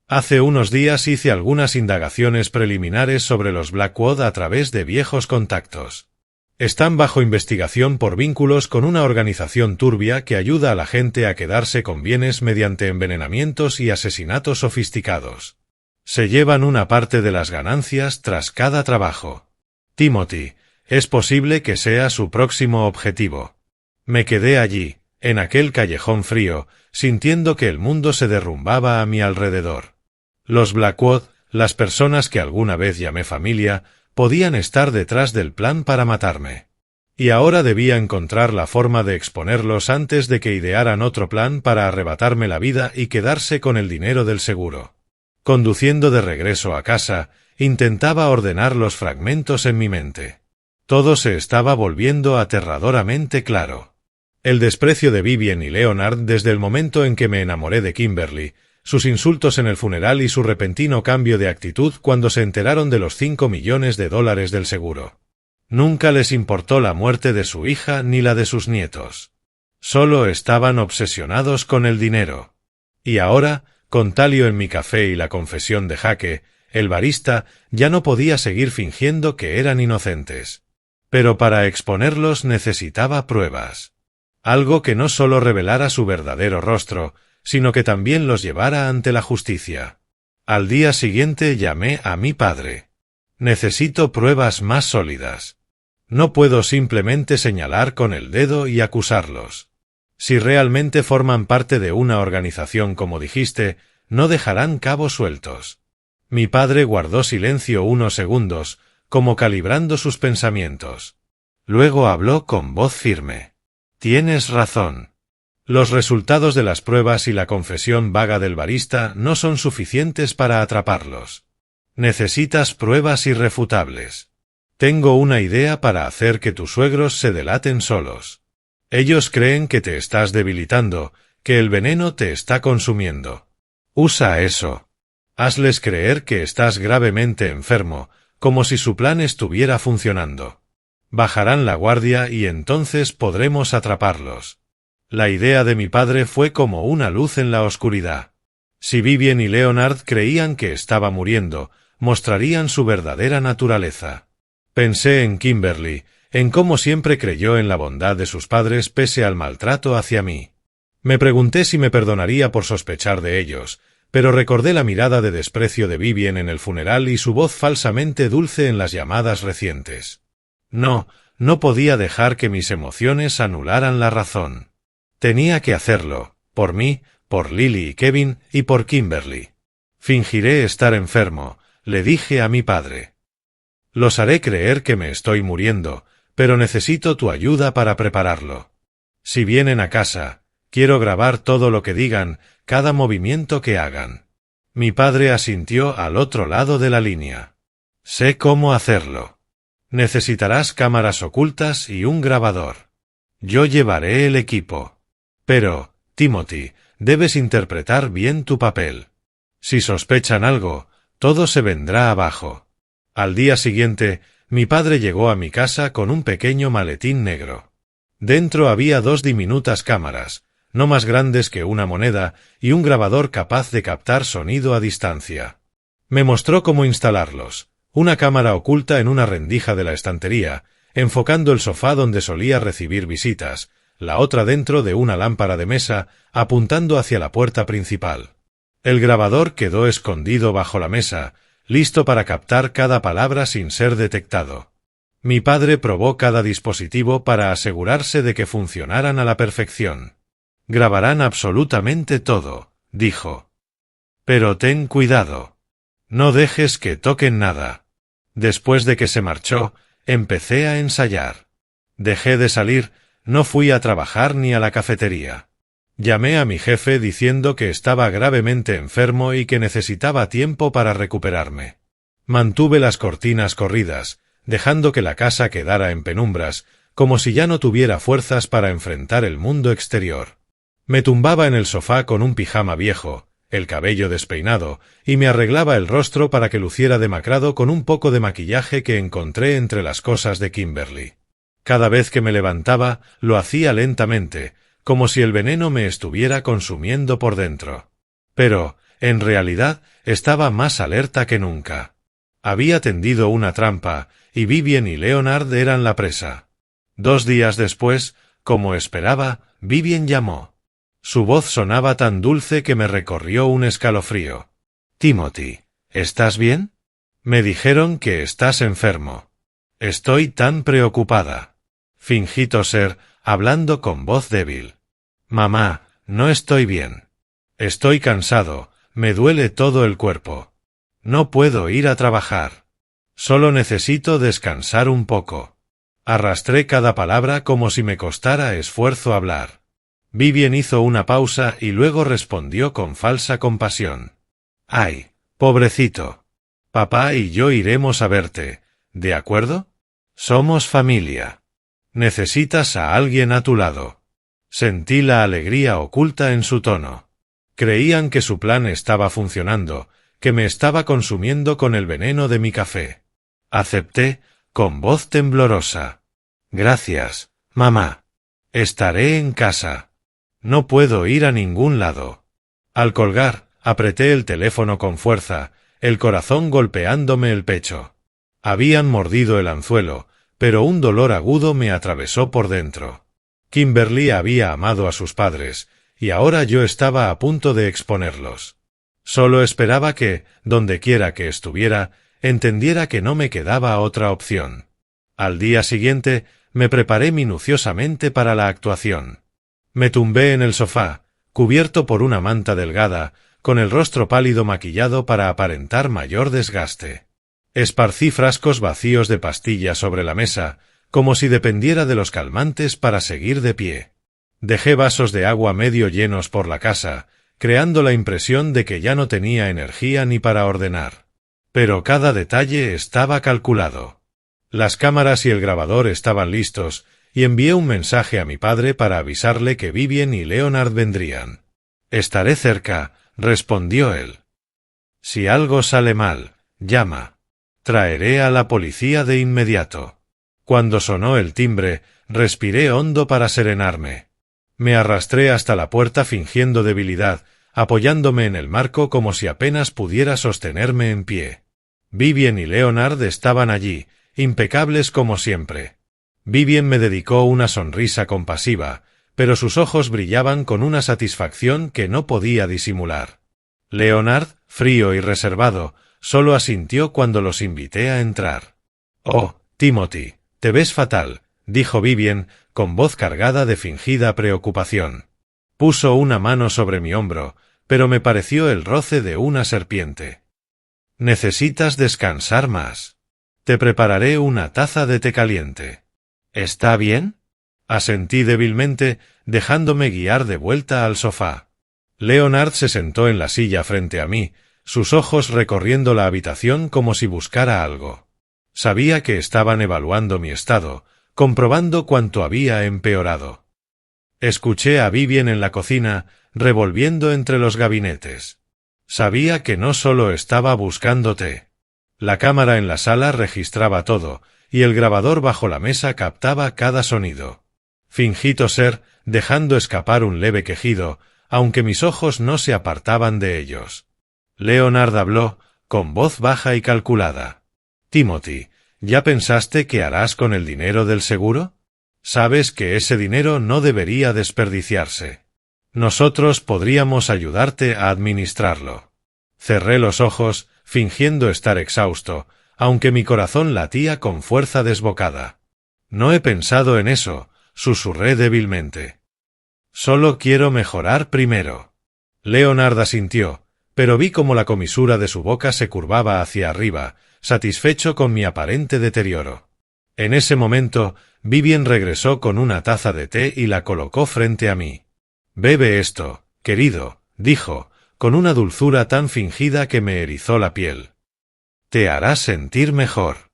«Hace unos días hice algunas indagaciones preliminares sobre los Blackwood a través de viejos contactos. Están bajo investigación por vínculos con una organización turbia que ayuda a la gente a quedarse con bienes mediante envenenamientos y asesinatos sofisticados. Se llevan una parte de las ganancias tras cada trabajo. Timothy, es posible que sea su próximo objetivo». Me quedé allí, en aquel callejón frío, sintiendo que el mundo se derrumbaba a mi alrededor. Los Blackwood, las personas que alguna vez llamé familia, podían estar detrás del plan para matarme. Y ahora debía encontrar la forma de exponerlos antes de que idearan otro plan para arrebatarme la vida y quedarse con el dinero del seguro. Conduciendo de regreso a casa, intentaba ordenar los fragmentos en mi mente. Todo se estaba volviendo aterradoramente claro. El desprecio de Vivian y Leonard desde el momento en que me enamoré de Kimberly, sus insultos en el funeral y su repentino cambio de actitud cuando se enteraron de los $5 millones del seguro. Nunca les importó la muerte de su hija ni la de sus nietos. Solo estaban obsesionados con el dinero. Y ahora, con Talio en mi café y la confesión de Jaque, el barista ya no podía seguir fingiendo que eran inocentes. Pero para exponerlos necesitaba pruebas. Algo que no solo revelara su verdadero rostro, sino que también los llevara ante la justicia. Al día siguiente llamé a mi padre. Necesito pruebas más sólidas. No puedo simplemente señalar con el dedo y acusarlos. Si realmente forman parte de una organización como dijiste, no dejarán cabos sueltos. Mi padre guardó silencio unos segundos, como calibrando sus pensamientos. Luego habló con voz firme. Tienes razón. Los resultados de las pruebas y la confesión vaga del barista no son suficientes para atraparlos. Necesitas pruebas irrefutables. Tengo una idea para hacer que tus suegros se delaten solos. Ellos creen que te estás debilitando, que el veneno te está consumiendo. Usa eso. Hazles creer que estás gravemente enfermo, como si su plan estuviera funcionando. Bajarán la guardia y entonces podremos atraparlos. La idea de mi padre fue como una luz en la oscuridad. Si Vivian y Leonard creían que estaba muriendo, mostrarían su verdadera naturaleza. Pensé en Kimberly, en cómo siempre creyó en la bondad de sus padres pese al maltrato hacia mí. Me pregunté si me perdonaría por sospechar de ellos, pero recordé la mirada de desprecio de Vivian en el funeral y su voz falsamente dulce en las llamadas recientes. No podía dejar que mis emociones anularan la razón. Tenía que hacerlo, por mí, por Lily y Kevin y por Kimberly. Fingiré estar enfermo, le dije a mi padre. Los haré creer que me estoy muriendo, pero necesito tu ayuda para prepararlo. Si vienen a casa, quiero grabar todo lo que digan, cada movimiento que hagan. Mi padre asintió al otro lado de la línea. Sé cómo hacerlo. Necesitarás cámaras ocultas y un grabador. Yo llevaré el equipo. Pero, Timothy, debes interpretar bien tu papel. Si sospechan algo, todo se vendrá abajo. Al día siguiente, mi padre llegó a mi casa con un pequeño maletín negro. Dentro había 2 diminutas cámaras, no más grandes que una moneda, y un grabador capaz de captar sonido a distancia. Me mostró cómo instalarlos. Una cámara oculta en una rendija de la estantería, enfocando el sofá donde solía recibir visitas, la otra dentro de una lámpara de mesa, apuntando hacia la puerta principal. El grabador quedó escondido bajo la mesa, listo para captar cada palabra sin ser detectado. Mi padre probó cada dispositivo para asegurarse de que funcionaran a la perfección. Grabarán absolutamente todo, dijo. Pero ten cuidado. No dejes que toquen nada. Después de que se marchó, empecé a ensayar. Dejé de salir, no fui a trabajar ni a la cafetería. Llamé a mi jefe diciendo que estaba gravemente enfermo y que necesitaba tiempo para recuperarme. Mantuve las cortinas corridas, dejando que la casa quedara en penumbras, como si ya no tuviera fuerzas para enfrentar el mundo exterior. Me tumbaba en el sofá con un pijama viejo, el cabello despeinado, y me arreglaba el rostro para que luciera demacrado con un poco de maquillaje que encontré entre las cosas de Kimberly. Cada vez que me levantaba, lo hacía lentamente, como si el veneno me estuviera consumiendo por dentro. Pero, en realidad, estaba más alerta que nunca. Había tendido una trampa, y Vivian y Leonard eran la presa. 2 días después, como esperaba, Vivian llamó. Su voz sonaba tan dulce que me recorrió un escalofrío. «Timothy, ¿estás bien? Me dijeron que estás enfermo. Estoy tan preocupada». Fingí toser, hablando con voz débil. «Mamá, no estoy bien. Estoy cansado, me duele todo el cuerpo. No puedo ir a trabajar. Solo necesito descansar un poco». Arrastré cada palabra como si me costara esfuerzo hablar. Vivian hizo una pausa y luego respondió con falsa compasión. «Ay, pobrecito. Papá y yo iremos a verte, ¿de acuerdo?» Somos familia. Necesitas a alguien a tu lado. Sentí la alegría oculta en su tono. Creían que su plan estaba funcionando, que me estaba consumiendo con el veneno de mi café. Acepté, con voz temblorosa. Gracias, mamá. Estaré en casa. No puedo ir a ningún lado. Al colgar, apreté el teléfono con fuerza, el corazón golpeándome el pecho. Habían mordido el anzuelo, pero un dolor agudo me atravesó por dentro. Kimberly había amado a sus padres, y ahora yo estaba a punto de exponerlos. Solo esperaba que, dondequiera que estuviera, entendiera que no me quedaba otra opción. Al día siguiente, me preparé minuciosamente para la actuación. Me tumbé en el sofá, cubierto por una manta delgada, con el rostro pálido maquillado para aparentar mayor desgaste. Esparcí frascos vacíos de pastillas sobre la mesa, como si dependiera de los calmantes para seguir de pie. Dejé vasos de agua medio llenos por la casa, creando la impresión de que ya no tenía energía ni para ordenar. Pero cada detalle estaba calculado. Las cámaras y el grabador estaban listos, y envié un mensaje a mi padre para avisarle que Vivien y Leonard vendrían. «Estaré cerca», respondió él. «Si algo sale mal, llama. Traeré a la policía de inmediato». Cuando sonó el timbre, respiré hondo para serenarme. Me arrastré hasta la puerta fingiendo debilidad, apoyándome en el marco como si apenas pudiera sostenerme en pie. Vivien y Leonard estaban allí, impecables como siempre. Vivien me dedicó una sonrisa compasiva, pero sus ojos brillaban con una satisfacción que no podía disimular. Leonard, frío y reservado, solo asintió cuando los invité a entrar. «Oh, Timothy, te ves fatal», dijo Vivien, con voz cargada de fingida preocupación. Puso una mano sobre mi hombro, pero me pareció el roce de una serpiente. «Necesitas descansar más. Te prepararé una taza de té caliente». «¿Está bien?», asentí débilmente, dejándome guiar de vuelta al sofá. Leonard se sentó en la silla frente a mí, sus ojos recorriendo la habitación como si buscara algo. Sabía que estaban evaluando mi estado, comprobando cuánto había empeorado. Escuché a Vivien en la cocina, revolviendo entre los gabinetes. Sabía que no solo estaba buscando té. La cámara en la sala registraba todo, y el grabador bajo la mesa captaba cada sonido. Fingí toser, dejando escapar un leve quejido, aunque mis ojos no se apartaban de ellos. Leonard habló, con voz baja y calculada. «Timothy, ¿ya pensaste qué harás con el dinero del seguro? Sabes que ese dinero no debería desperdiciarse. Nosotros podríamos ayudarte a administrarlo». Cerré los ojos, fingiendo estar exhausto, aunque mi corazón latía con fuerza desbocada. «No he pensado en eso», susurré débilmente. «Solo quiero mejorar primero». Leonard asintió, pero vi cómo la comisura de su boca se curvaba hacia arriba, satisfecho con mi aparente deterioro. En ese momento, Vivien regresó con una taza de té y la colocó frente a mí. «Bebe esto, querido», dijo, con una dulzura tan fingida que me erizó la piel. «Te hará sentir mejor».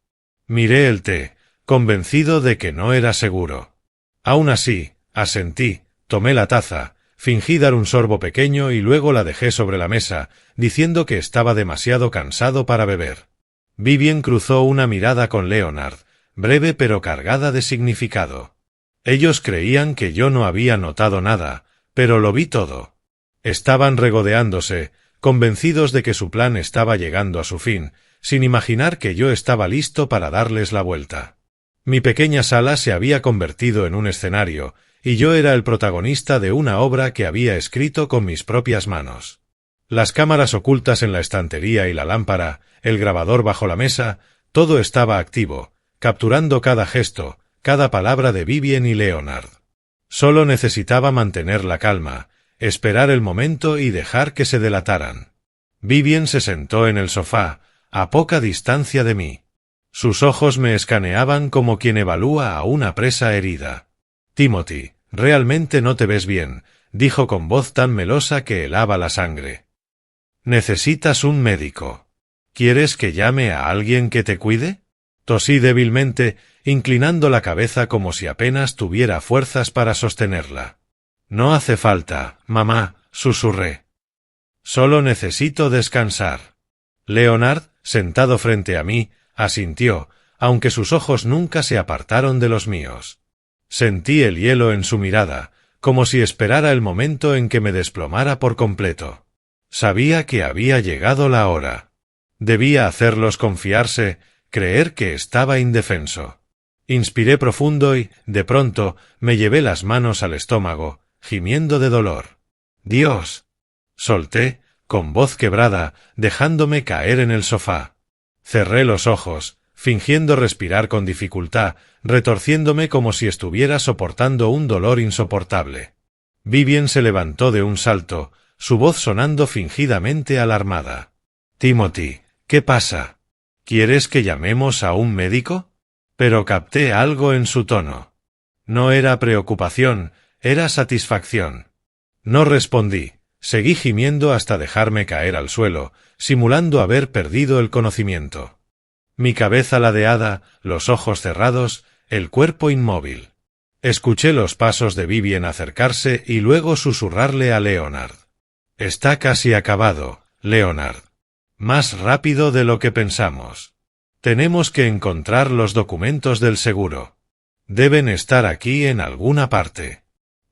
Miré el té, convencido de que no era seguro. Aún así, asentí, tomé la taza, fingí dar un sorbo pequeño y luego la dejé sobre la mesa, diciendo que estaba demasiado cansado para beber. Vivien cruzó una mirada con Leonard, breve pero cargada de significado. Ellos creían que yo no había notado nada, pero lo vi todo. Estaban regodeándose, convencidos de que su plan estaba llegando a su fin, sin imaginar que yo estaba listo para darles la vuelta. Mi pequeña sala se había convertido en un escenario, y yo era el protagonista de una obra que había escrito con mis propias manos. Las cámaras ocultas en la estantería y la lámpara, el grabador bajo la mesa, todo estaba activo, capturando cada gesto, cada palabra de Vivien y Leonard. Solo necesitaba mantener la calma, esperar el momento y dejar que se delataran. Vivien se sentó en el sofá, a poca distancia de mí. Sus ojos me escaneaban como quien evalúa a una presa herida. «Timothy, realmente no te ves bien», dijo con voz tan melosa que helaba la sangre. «Necesitas un médico. ¿Quieres que llame a alguien que te cuide?». Tosí débilmente, inclinando la cabeza como si apenas tuviera fuerzas para sostenerla. «No hace falta, mamá», susurré. «Solo necesito descansar». Leonard, sentado frente a mí, asintió, aunque sus ojos nunca se apartaron de los míos. Sentí el hielo en su mirada, como si esperara el momento en que me desplomara por completo. Sabía que había llegado la hora. Debía hacerlos confiarse, creer que estaba indefenso. Inspiré profundo y, de pronto, me llevé las manos al estómago, gimiendo de dolor. «¡Dios!», solté, con voz quebrada, dejándome caer en el sofá. Cerré los ojos, fingiendo respirar con dificultad, retorciéndome como si estuviera soportando un dolor insoportable. Vivien se levantó de un salto, su voz sonando fingidamente alarmada. «Timothy, ¿qué pasa? ¿Quieres que llamemos a un médico?». Pero capté algo en su tono. No era preocupación, era satisfacción. No respondí, seguí gimiendo hasta dejarme caer al suelo, simulando haber perdido el conocimiento. Mi cabeza ladeada, los ojos cerrados, el cuerpo inmóvil. Escuché los pasos de Vivien acercarse y luego susurrarle a Leonard. «Está casi acabado, Leonard. Más rápido de lo que pensamos. Tenemos que encontrar los documentos del seguro. Deben estar aquí en alguna parte».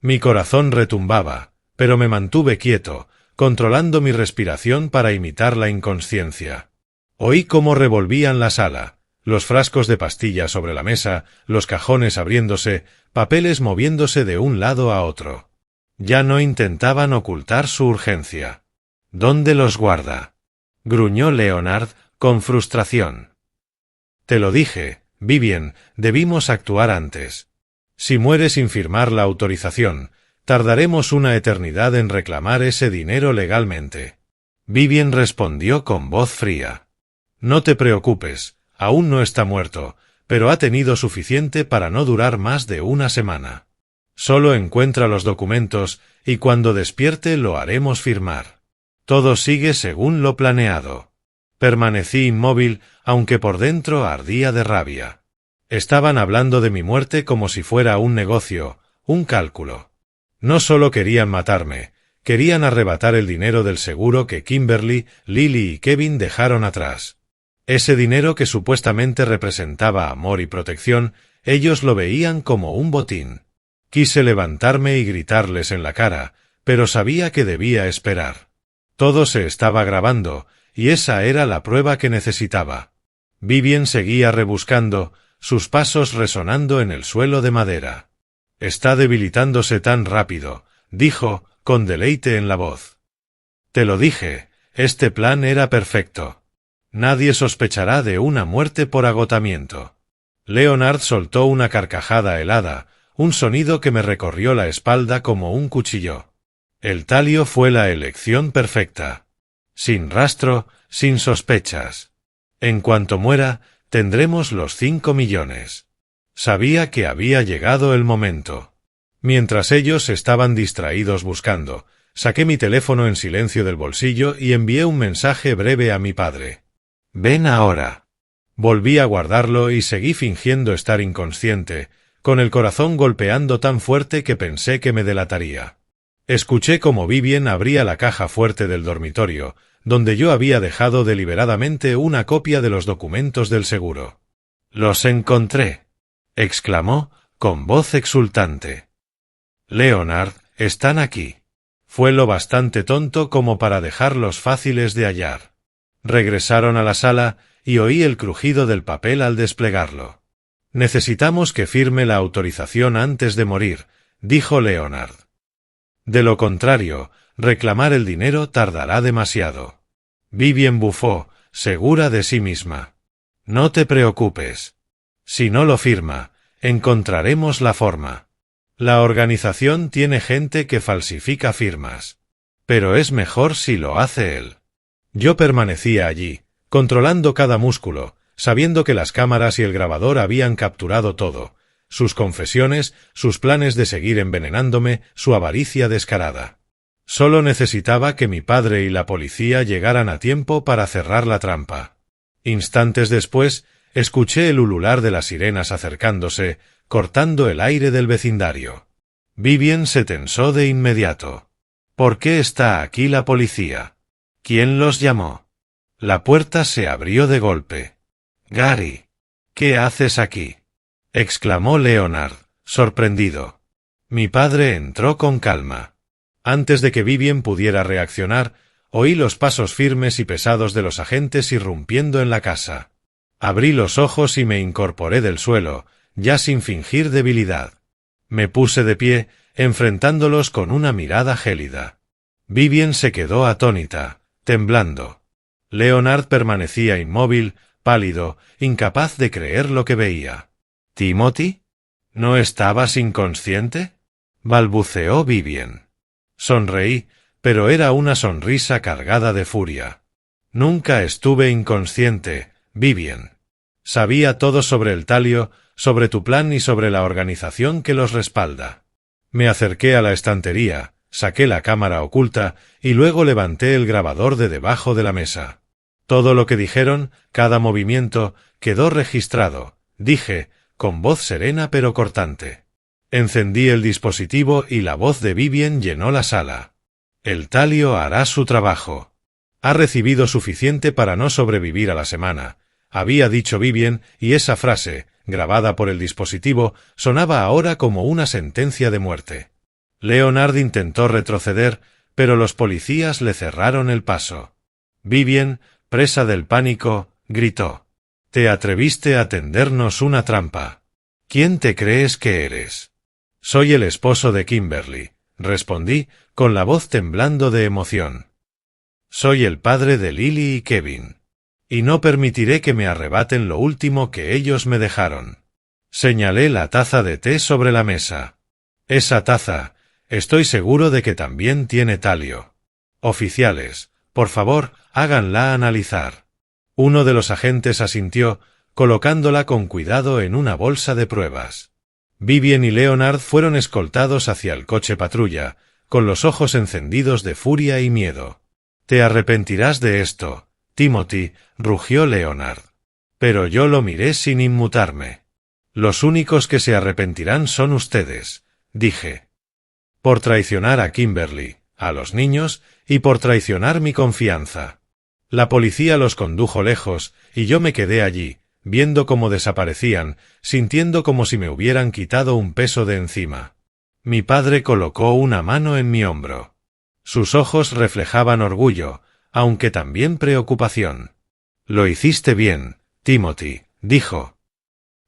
Mi corazón retumbaba, pero me mantuve quieto, controlando mi respiración para imitar la inconsciencia. Oí cómo revolvían la sala, los frascos de pastillas sobre la mesa, los cajones abriéndose, papeles moviéndose de un lado a otro. Ya no intentaban ocultar su urgencia. «¿Dónde los guarda?», gruñó Leonard, con frustración. «Te lo dije, Vivien, debimos actuar antes. Si muere sin firmar la autorización, tardaremos una eternidad en reclamar ese dinero legalmente». Vivien respondió con voz fría. «No te preocupes, aún no está muerto, pero ha tenido suficiente para no durar más de una semana. Solo encuentra los documentos y cuando despierte lo haremos firmar. Todo sigue según lo planeado». Permanecí inmóvil, aunque por dentro ardía de rabia. Estaban hablando de mi muerte como si fuera un negocio, un cálculo. No solo querían matarme, querían arrebatar el dinero del seguro que Kimberly, Lily y Kevin dejaron atrás. Ese dinero que supuestamente representaba amor y protección, ellos lo veían como un botín. Quise levantarme y gritarles en la cara, pero sabía que debía esperar. Todo se estaba grabando, y esa era la prueba que necesitaba. Vivien seguía rebuscando, sus pasos resonando en el suelo de madera. «Está debilitándose tan rápido», dijo, con deleite en la voz. «Te lo dije, este plan era perfecto. Nadie sospechará de una muerte por agotamiento». Leonard soltó una carcajada helada, un sonido que me recorrió la espalda como un cuchillo. El talio fue la elección perfecta. Sin rastro, sin sospechas. En cuanto muera, tendremos los 5 millones. Sabía que había llegado el momento. Mientras ellos estaban distraídos buscando, saqué mi teléfono en silencio del bolsillo y envié un mensaje breve a mi padre. «Ven ahora». Volví a guardarlo y seguí fingiendo estar inconsciente, con el corazón golpeando tan fuerte que pensé que me delataría. Escuché cómo Vivien abría la caja fuerte del dormitorio, donde yo había dejado deliberadamente una copia de los documentos del seguro. «Los encontré», exclamó, con voz exultante. «Leonard, están aquí». Fue lo bastante tonto como para dejarlos fáciles de hallar. Regresaron a la sala y oí el crujido del papel al desplegarlo. «Necesitamos que firme la autorización antes de morir», dijo Leonard. «De lo contrario, reclamar el dinero tardará demasiado». Vivien bufó, segura de sí misma. «No te preocupes. Si no lo firma, encontraremos la forma. La organización tiene gente que falsifica firmas. Pero es mejor si lo hace él». Yo permanecía allí, controlando cada músculo, sabiendo que las cámaras y el grabador habían capturado todo, sus confesiones, sus planes de seguir envenenándome, su avaricia descarada. Solo necesitaba que mi padre y la policía llegaran a tiempo para cerrar la trampa. Instantes después, Escuché el ulular de las sirenas acercándose, cortando el aire del vecindario. Vivien se tensó de inmediato. ¿Por qué está aquí la policía? ¿Quién los llamó? La puerta se abrió de golpe. «Gary, ¿qué haces aquí?», exclamó Leonard, sorprendido. Mi padre entró con calma. Antes de que Vivien pudiera reaccionar, oí los pasos firmes y pesados de los agentes irrumpiendo en la casa. Abrí los ojos y me incorporé del suelo, ya sin fingir debilidad. Me puse de pie, enfrentándolos con una mirada gélida. Vivien se quedó atónita, temblando. Leonard permanecía inmóvil, pálido, incapaz de creer lo que veía. «¿Timothy? ¿No estabas inconsciente?», balbuceó Vivien. Sonreí, pero era una sonrisa cargada de furia. «Nunca estuve inconsciente, Vivien. Sabía todo sobre el talio, sobre tu plan y sobre la organización que los respalda». Me acerqué a la estantería, saqué la cámara oculta y luego levanté el grabador de debajo de la mesa. Todo lo que dijeron, cada movimiento, quedó registrado, dije, con voz serena pero cortante. Encendí el dispositivo y la voz de Vivien llenó la sala. «El talio hará su trabajo. Ha recibido suficiente para no sobrevivir a la semana», había dicho Vivien, y esa frase, grabada por el dispositivo, sonaba ahora como una sentencia de muerte. Leonard intentó retroceder, pero los policías le cerraron el paso. Vivien, presa del pánico, gritó: «Te atreviste a tendernos una trampa. ¿Quién te crees que eres?». «Soy el esposo de Kimberly», respondí, con la voz temblando de emoción. «Soy el padre de Lily y Kevin. Y no permitiré que me arrebaten lo último que ellos me dejaron». Señalé la taza de té sobre la mesa. «Esa taza, estoy seguro de que también tiene talio. Oficiales, por favor, háganla analizar». Uno de los agentes asintió, colocándola con cuidado en una bolsa de pruebas. Vivien y Leonard fueron escoltados hacia el coche patrulla, con los ojos encendidos de furia y miedo. «Te arrepentirás de esto, Timothy», rugió Leonard. Pero yo lo miré sin inmutarme. «Los únicos que se arrepentirán son ustedes», dije. «Por traicionar a Kimberly, a los niños, y por traicionar mi confianza». La policía los condujo lejos, y yo me quedé allí, viendo cómo desaparecían, sintiendo como si me hubieran quitado un peso de encima. Mi padre colocó una mano en mi hombro. Sus ojos reflejaban orgullo, aunque también preocupación. «Lo hiciste bien, Timothy», dijo.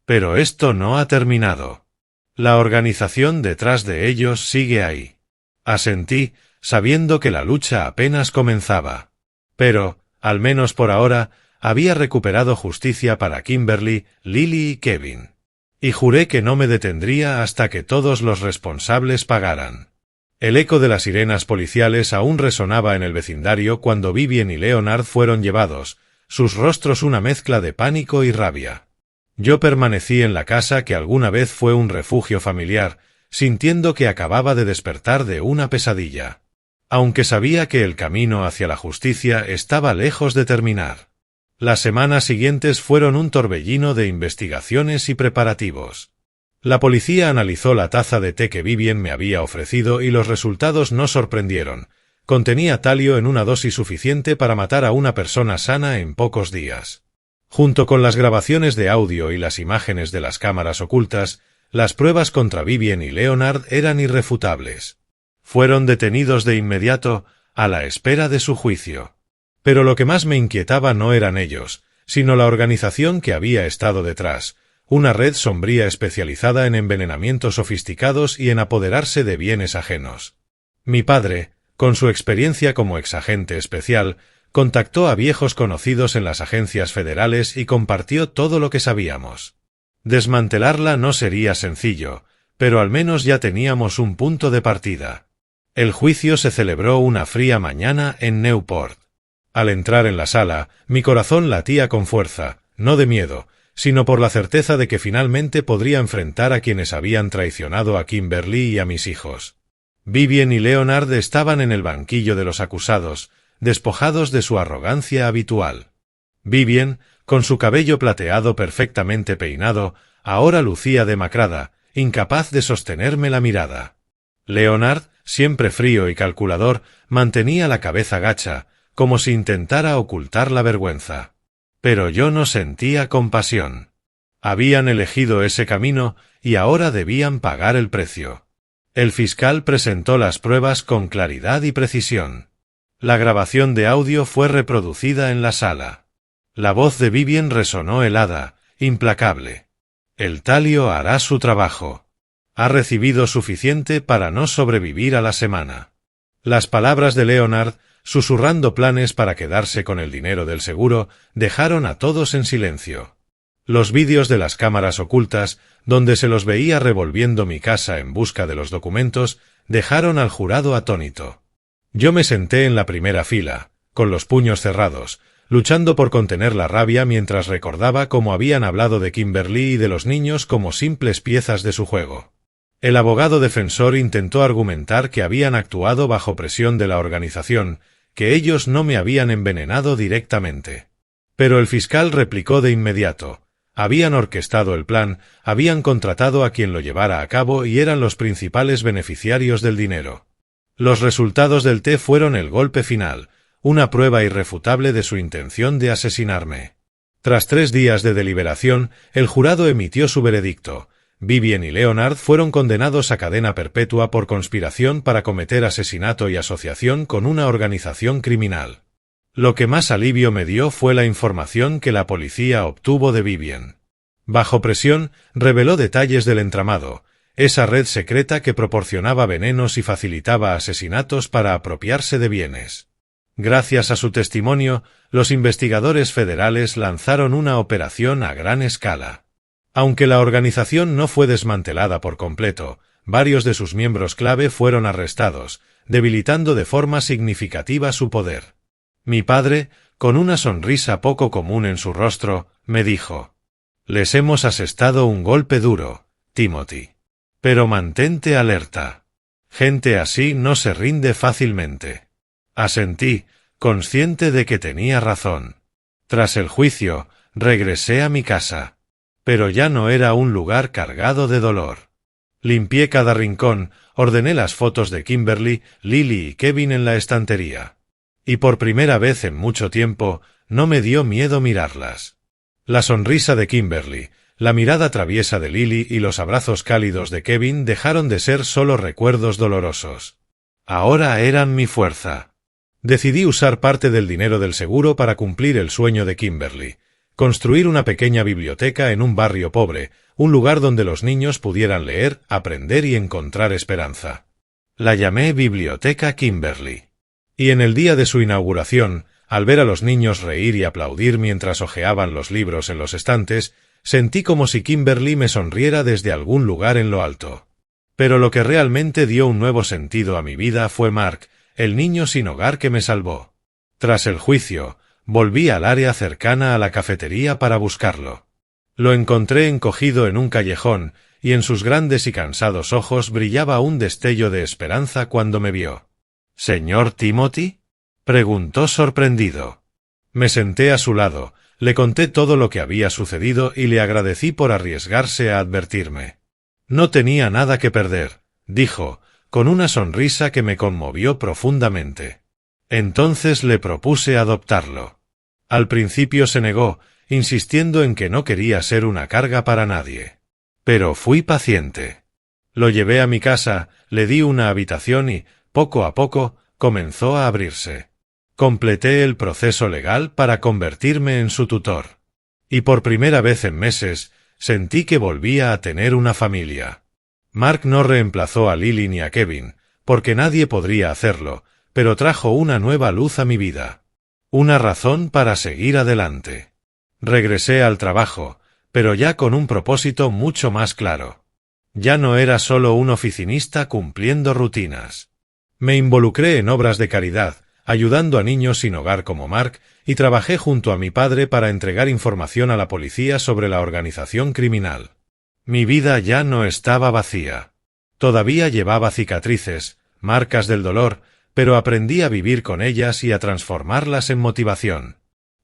«Pero esto no ha terminado. La organización detrás de ellos sigue ahí». Asentí, sabiendo que la lucha apenas comenzaba. Pero, al menos por ahora, había recuperado justicia para Kimberly, Lily y Kevin. Y juré que no me detendría hasta que todos los responsables pagaran. El eco de las sirenas policiales aún resonaba en el vecindario cuando Vivien y Leonard fueron llevados, sus rostros una mezcla de pánico y rabia. Yo permanecí en la casa que alguna vez fue un refugio familiar, sintiendo que acababa de despertar de una pesadilla. Aunque sabía que el camino hacia la justicia estaba lejos de terminar. Las semanas siguientes fueron un torbellino de investigaciones y preparativos. La policía analizó la taza de té que Vivien me había ofrecido y los resultados no sorprendieron. Contenía talio en una dosis suficiente para matar a una persona sana en pocos días. Junto con las grabaciones de audio y las imágenes de las cámaras ocultas, las pruebas contra Vivien y Leonard eran irrefutables. Fueron detenidos de inmediato, a la espera de su juicio. Pero lo que más me inquietaba no eran ellos, sino la organización que había estado detrás, una red sombría especializada en envenenamientos sofisticados y en apoderarse de bienes ajenos. Mi padre, con su experiencia como exagente especial, contactó a viejos conocidos en las agencias federales y compartió todo lo que sabíamos. Desmantelarla no sería sencillo, pero al menos ya teníamos un punto de partida. El juicio se celebró una fría mañana en Newport. Al entrar en la sala, mi corazón latía con fuerza, no de miedo, sino por la certeza de que finalmente podría enfrentar a quienes habían traicionado a Kimberly y a mis hijos. Vivien y Leonard estaban en el banquillo de los acusados, despojados de su arrogancia habitual. Vivien, Con su cabello plateado perfectamente peinado, ahora lucía demacrada, incapaz de sostenerme la mirada. Leonard, siempre frío y calculador, mantenía la cabeza gacha, como si intentara ocultar la vergüenza. Pero yo no sentía compasión. Habían elegido ese camino y ahora debían pagar el precio. El fiscal presentó las pruebas con claridad y precisión. La grabación de audio fue reproducida en la sala. La voz de Vivien resonó helada, implacable. El talio hará su trabajo. Ha recibido suficiente para no sobrevivir a la semana. Las palabras de Leonard, susurrando planes para quedarse con el dinero del seguro, dejaron a todos en silencio. Los vídeos de las cámaras ocultas, donde se los veía revolviendo mi casa en busca de los documentos, dejaron al jurado atónito. Yo me senté en la primera fila, con los puños cerrados, luchando por contener la rabia mientras recordaba cómo habían hablado de Kimberly y de los niños como simples piezas de su juego. El abogado defensor intentó argumentar que habían actuado bajo presión de la organización, que ellos no me habían envenenado directamente. Pero el fiscal replicó de inmediato: habían orquestado el plan, habían contratado a quien lo llevara a cabo y eran los principales beneficiarios del dinero. Los resultados del té fueron el golpe final, una prueba irrefutable de su intención de asesinarme. Tras 3 días de deliberación, el jurado emitió su veredicto. Vivien y Leonard fueron condenados a cadena perpetua por conspiración para cometer asesinato y asociación con una organización criminal. Lo que más alivio me dio fue la información que la policía obtuvo de Vivien. Bajo presión, reveló detalles del entramado, esa red secreta que proporcionaba venenos y facilitaba asesinatos para apropiarse de bienes. Gracias a su testimonio, los investigadores federales lanzaron una operación a gran escala. Aunque la organización no fue desmantelada por completo, varios de sus miembros clave fueron arrestados, debilitando de forma significativa su poder. Mi padre, con una sonrisa poco común en su rostro, me dijo: «Les hemos asestado un golpe duro, Timothy. Pero mantente alerta. Gente así no se rinde fácilmente». Asentí, consciente de que tenía razón. Tras el juicio, regresé a mi casa. Pero ya no era un lugar cargado de dolor. Limpié cada rincón, ordené las fotos de Kimberly, Lily y Kevin en la estantería. Y por primera vez en mucho tiempo, no me dio miedo mirarlas. La sonrisa de Kimberly, la mirada traviesa de Lily y los abrazos cálidos de Kevin dejaron de ser solo recuerdos dolorosos. Ahora eran mi fuerza. Decidí usar parte del dinero del seguro para cumplir el sueño de Kimberly. Construir una pequeña biblioteca en un barrio pobre, un lugar donde los niños pudieran leer, aprender y encontrar esperanza. La llamé Biblioteca Kimberly. Y en el día de su inauguración, al ver a los niños reír y aplaudir mientras hojeaban los libros en los estantes, sentí como si Kimberly me sonriera desde algún lugar en lo alto. Pero lo que realmente dio un nuevo sentido a mi vida fue Mark, el niño sin hogar que me salvó. Tras el juicio, volví al área cercana a la cafetería para buscarlo. Lo encontré encogido en un callejón, y en sus grandes y cansados ojos brillaba un destello de esperanza cuando me vio. «¿Señor Timothy?», preguntó sorprendido. Me senté a su lado, le conté todo lo que había sucedido y le agradecí por arriesgarse a advertirme. «No tenía nada que perder», dijo, con una sonrisa que me conmovió profundamente. Entonces le propuse adoptarlo. Al principio se negó, insistiendo en que no quería ser una carga para nadie. Pero fui paciente. Lo llevé a mi casa, le di una habitación y, poco a poco, comenzó a abrirse. Completé el proceso legal para convertirme en su tutor. Y por primera vez en meses, sentí que volvía a tener una familia. Mark no reemplazó a Lily ni a Kevin, porque nadie podría hacerlo, pero trajo una nueva luz a mi vida. Una razón para seguir adelante. Regresé al trabajo, pero ya con un propósito mucho más claro. Ya no era solo un oficinista cumpliendo rutinas. Me involucré en obras de caridad, ayudando a niños sin hogar como Mark, y trabajé junto a mi padre para entregar información a la policía sobre la organización criminal. Mi vida ya no estaba vacía. Todavía llevaba cicatrices, marcas del dolor, pero aprendí a vivir con ellas y a transformarlas en motivación.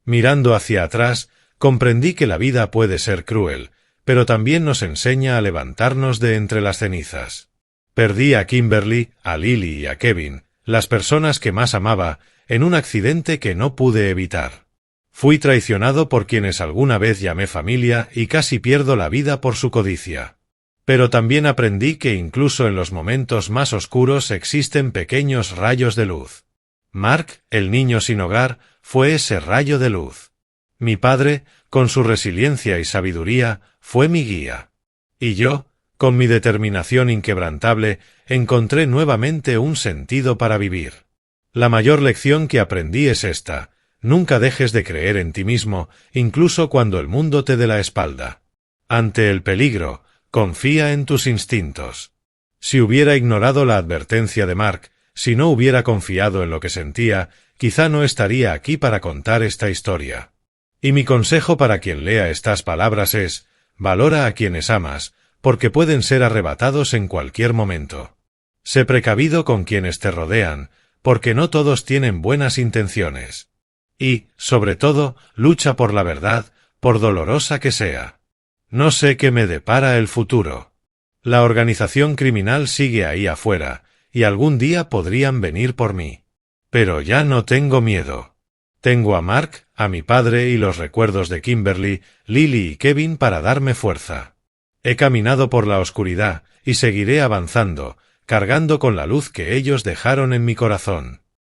Mirando hacia atrás, comprendí que la vida puede ser cruel, pero también nos enseña a levantarnos de entre las cenizas. Perdí a Kimberly, a Lily y a Kevin, las personas que más amaba, en un accidente que no pude evitar. Fui traicionado por quienes alguna vez llamé familia y casi pierdo la vida por su codicia. Pero también aprendí que incluso en los momentos más oscuros existen pequeños rayos de luz. Mark, el niño sin hogar, fue ese rayo de luz. Mi padre, con su resiliencia y sabiduría, fue mi guía. Y yo, con mi determinación inquebrantable, encontré nuevamente un sentido para vivir. La mayor lección que aprendí es esta: nunca dejes de creer en ti mismo, incluso cuando el mundo te dé la espalda. Ante el peligro, confía en tus instintos. Si hubiera ignorado la advertencia de Mark, si no hubiera confiado en lo que sentía, quizá no estaría aquí para contar esta historia. Y mi consejo para quien lea estas palabras es: valora a quienes amas, porque pueden ser arrebatados en cualquier momento. Sé precavido con quienes te rodean, porque no todos tienen buenas intenciones. Y, sobre todo, lucha por la verdad, por dolorosa que sea. No sé qué me depara el futuro. La organización criminal sigue ahí afuera, y algún día podrían venir por mí. Pero ya no tengo miedo. Tengo a Mark, a mi padre y los recuerdos de Kimberly, Lily y Kevin para darme fuerza. He caminado por la oscuridad, y seguiré avanzando, cargando con la luz que ellos dejaron en mi corazón.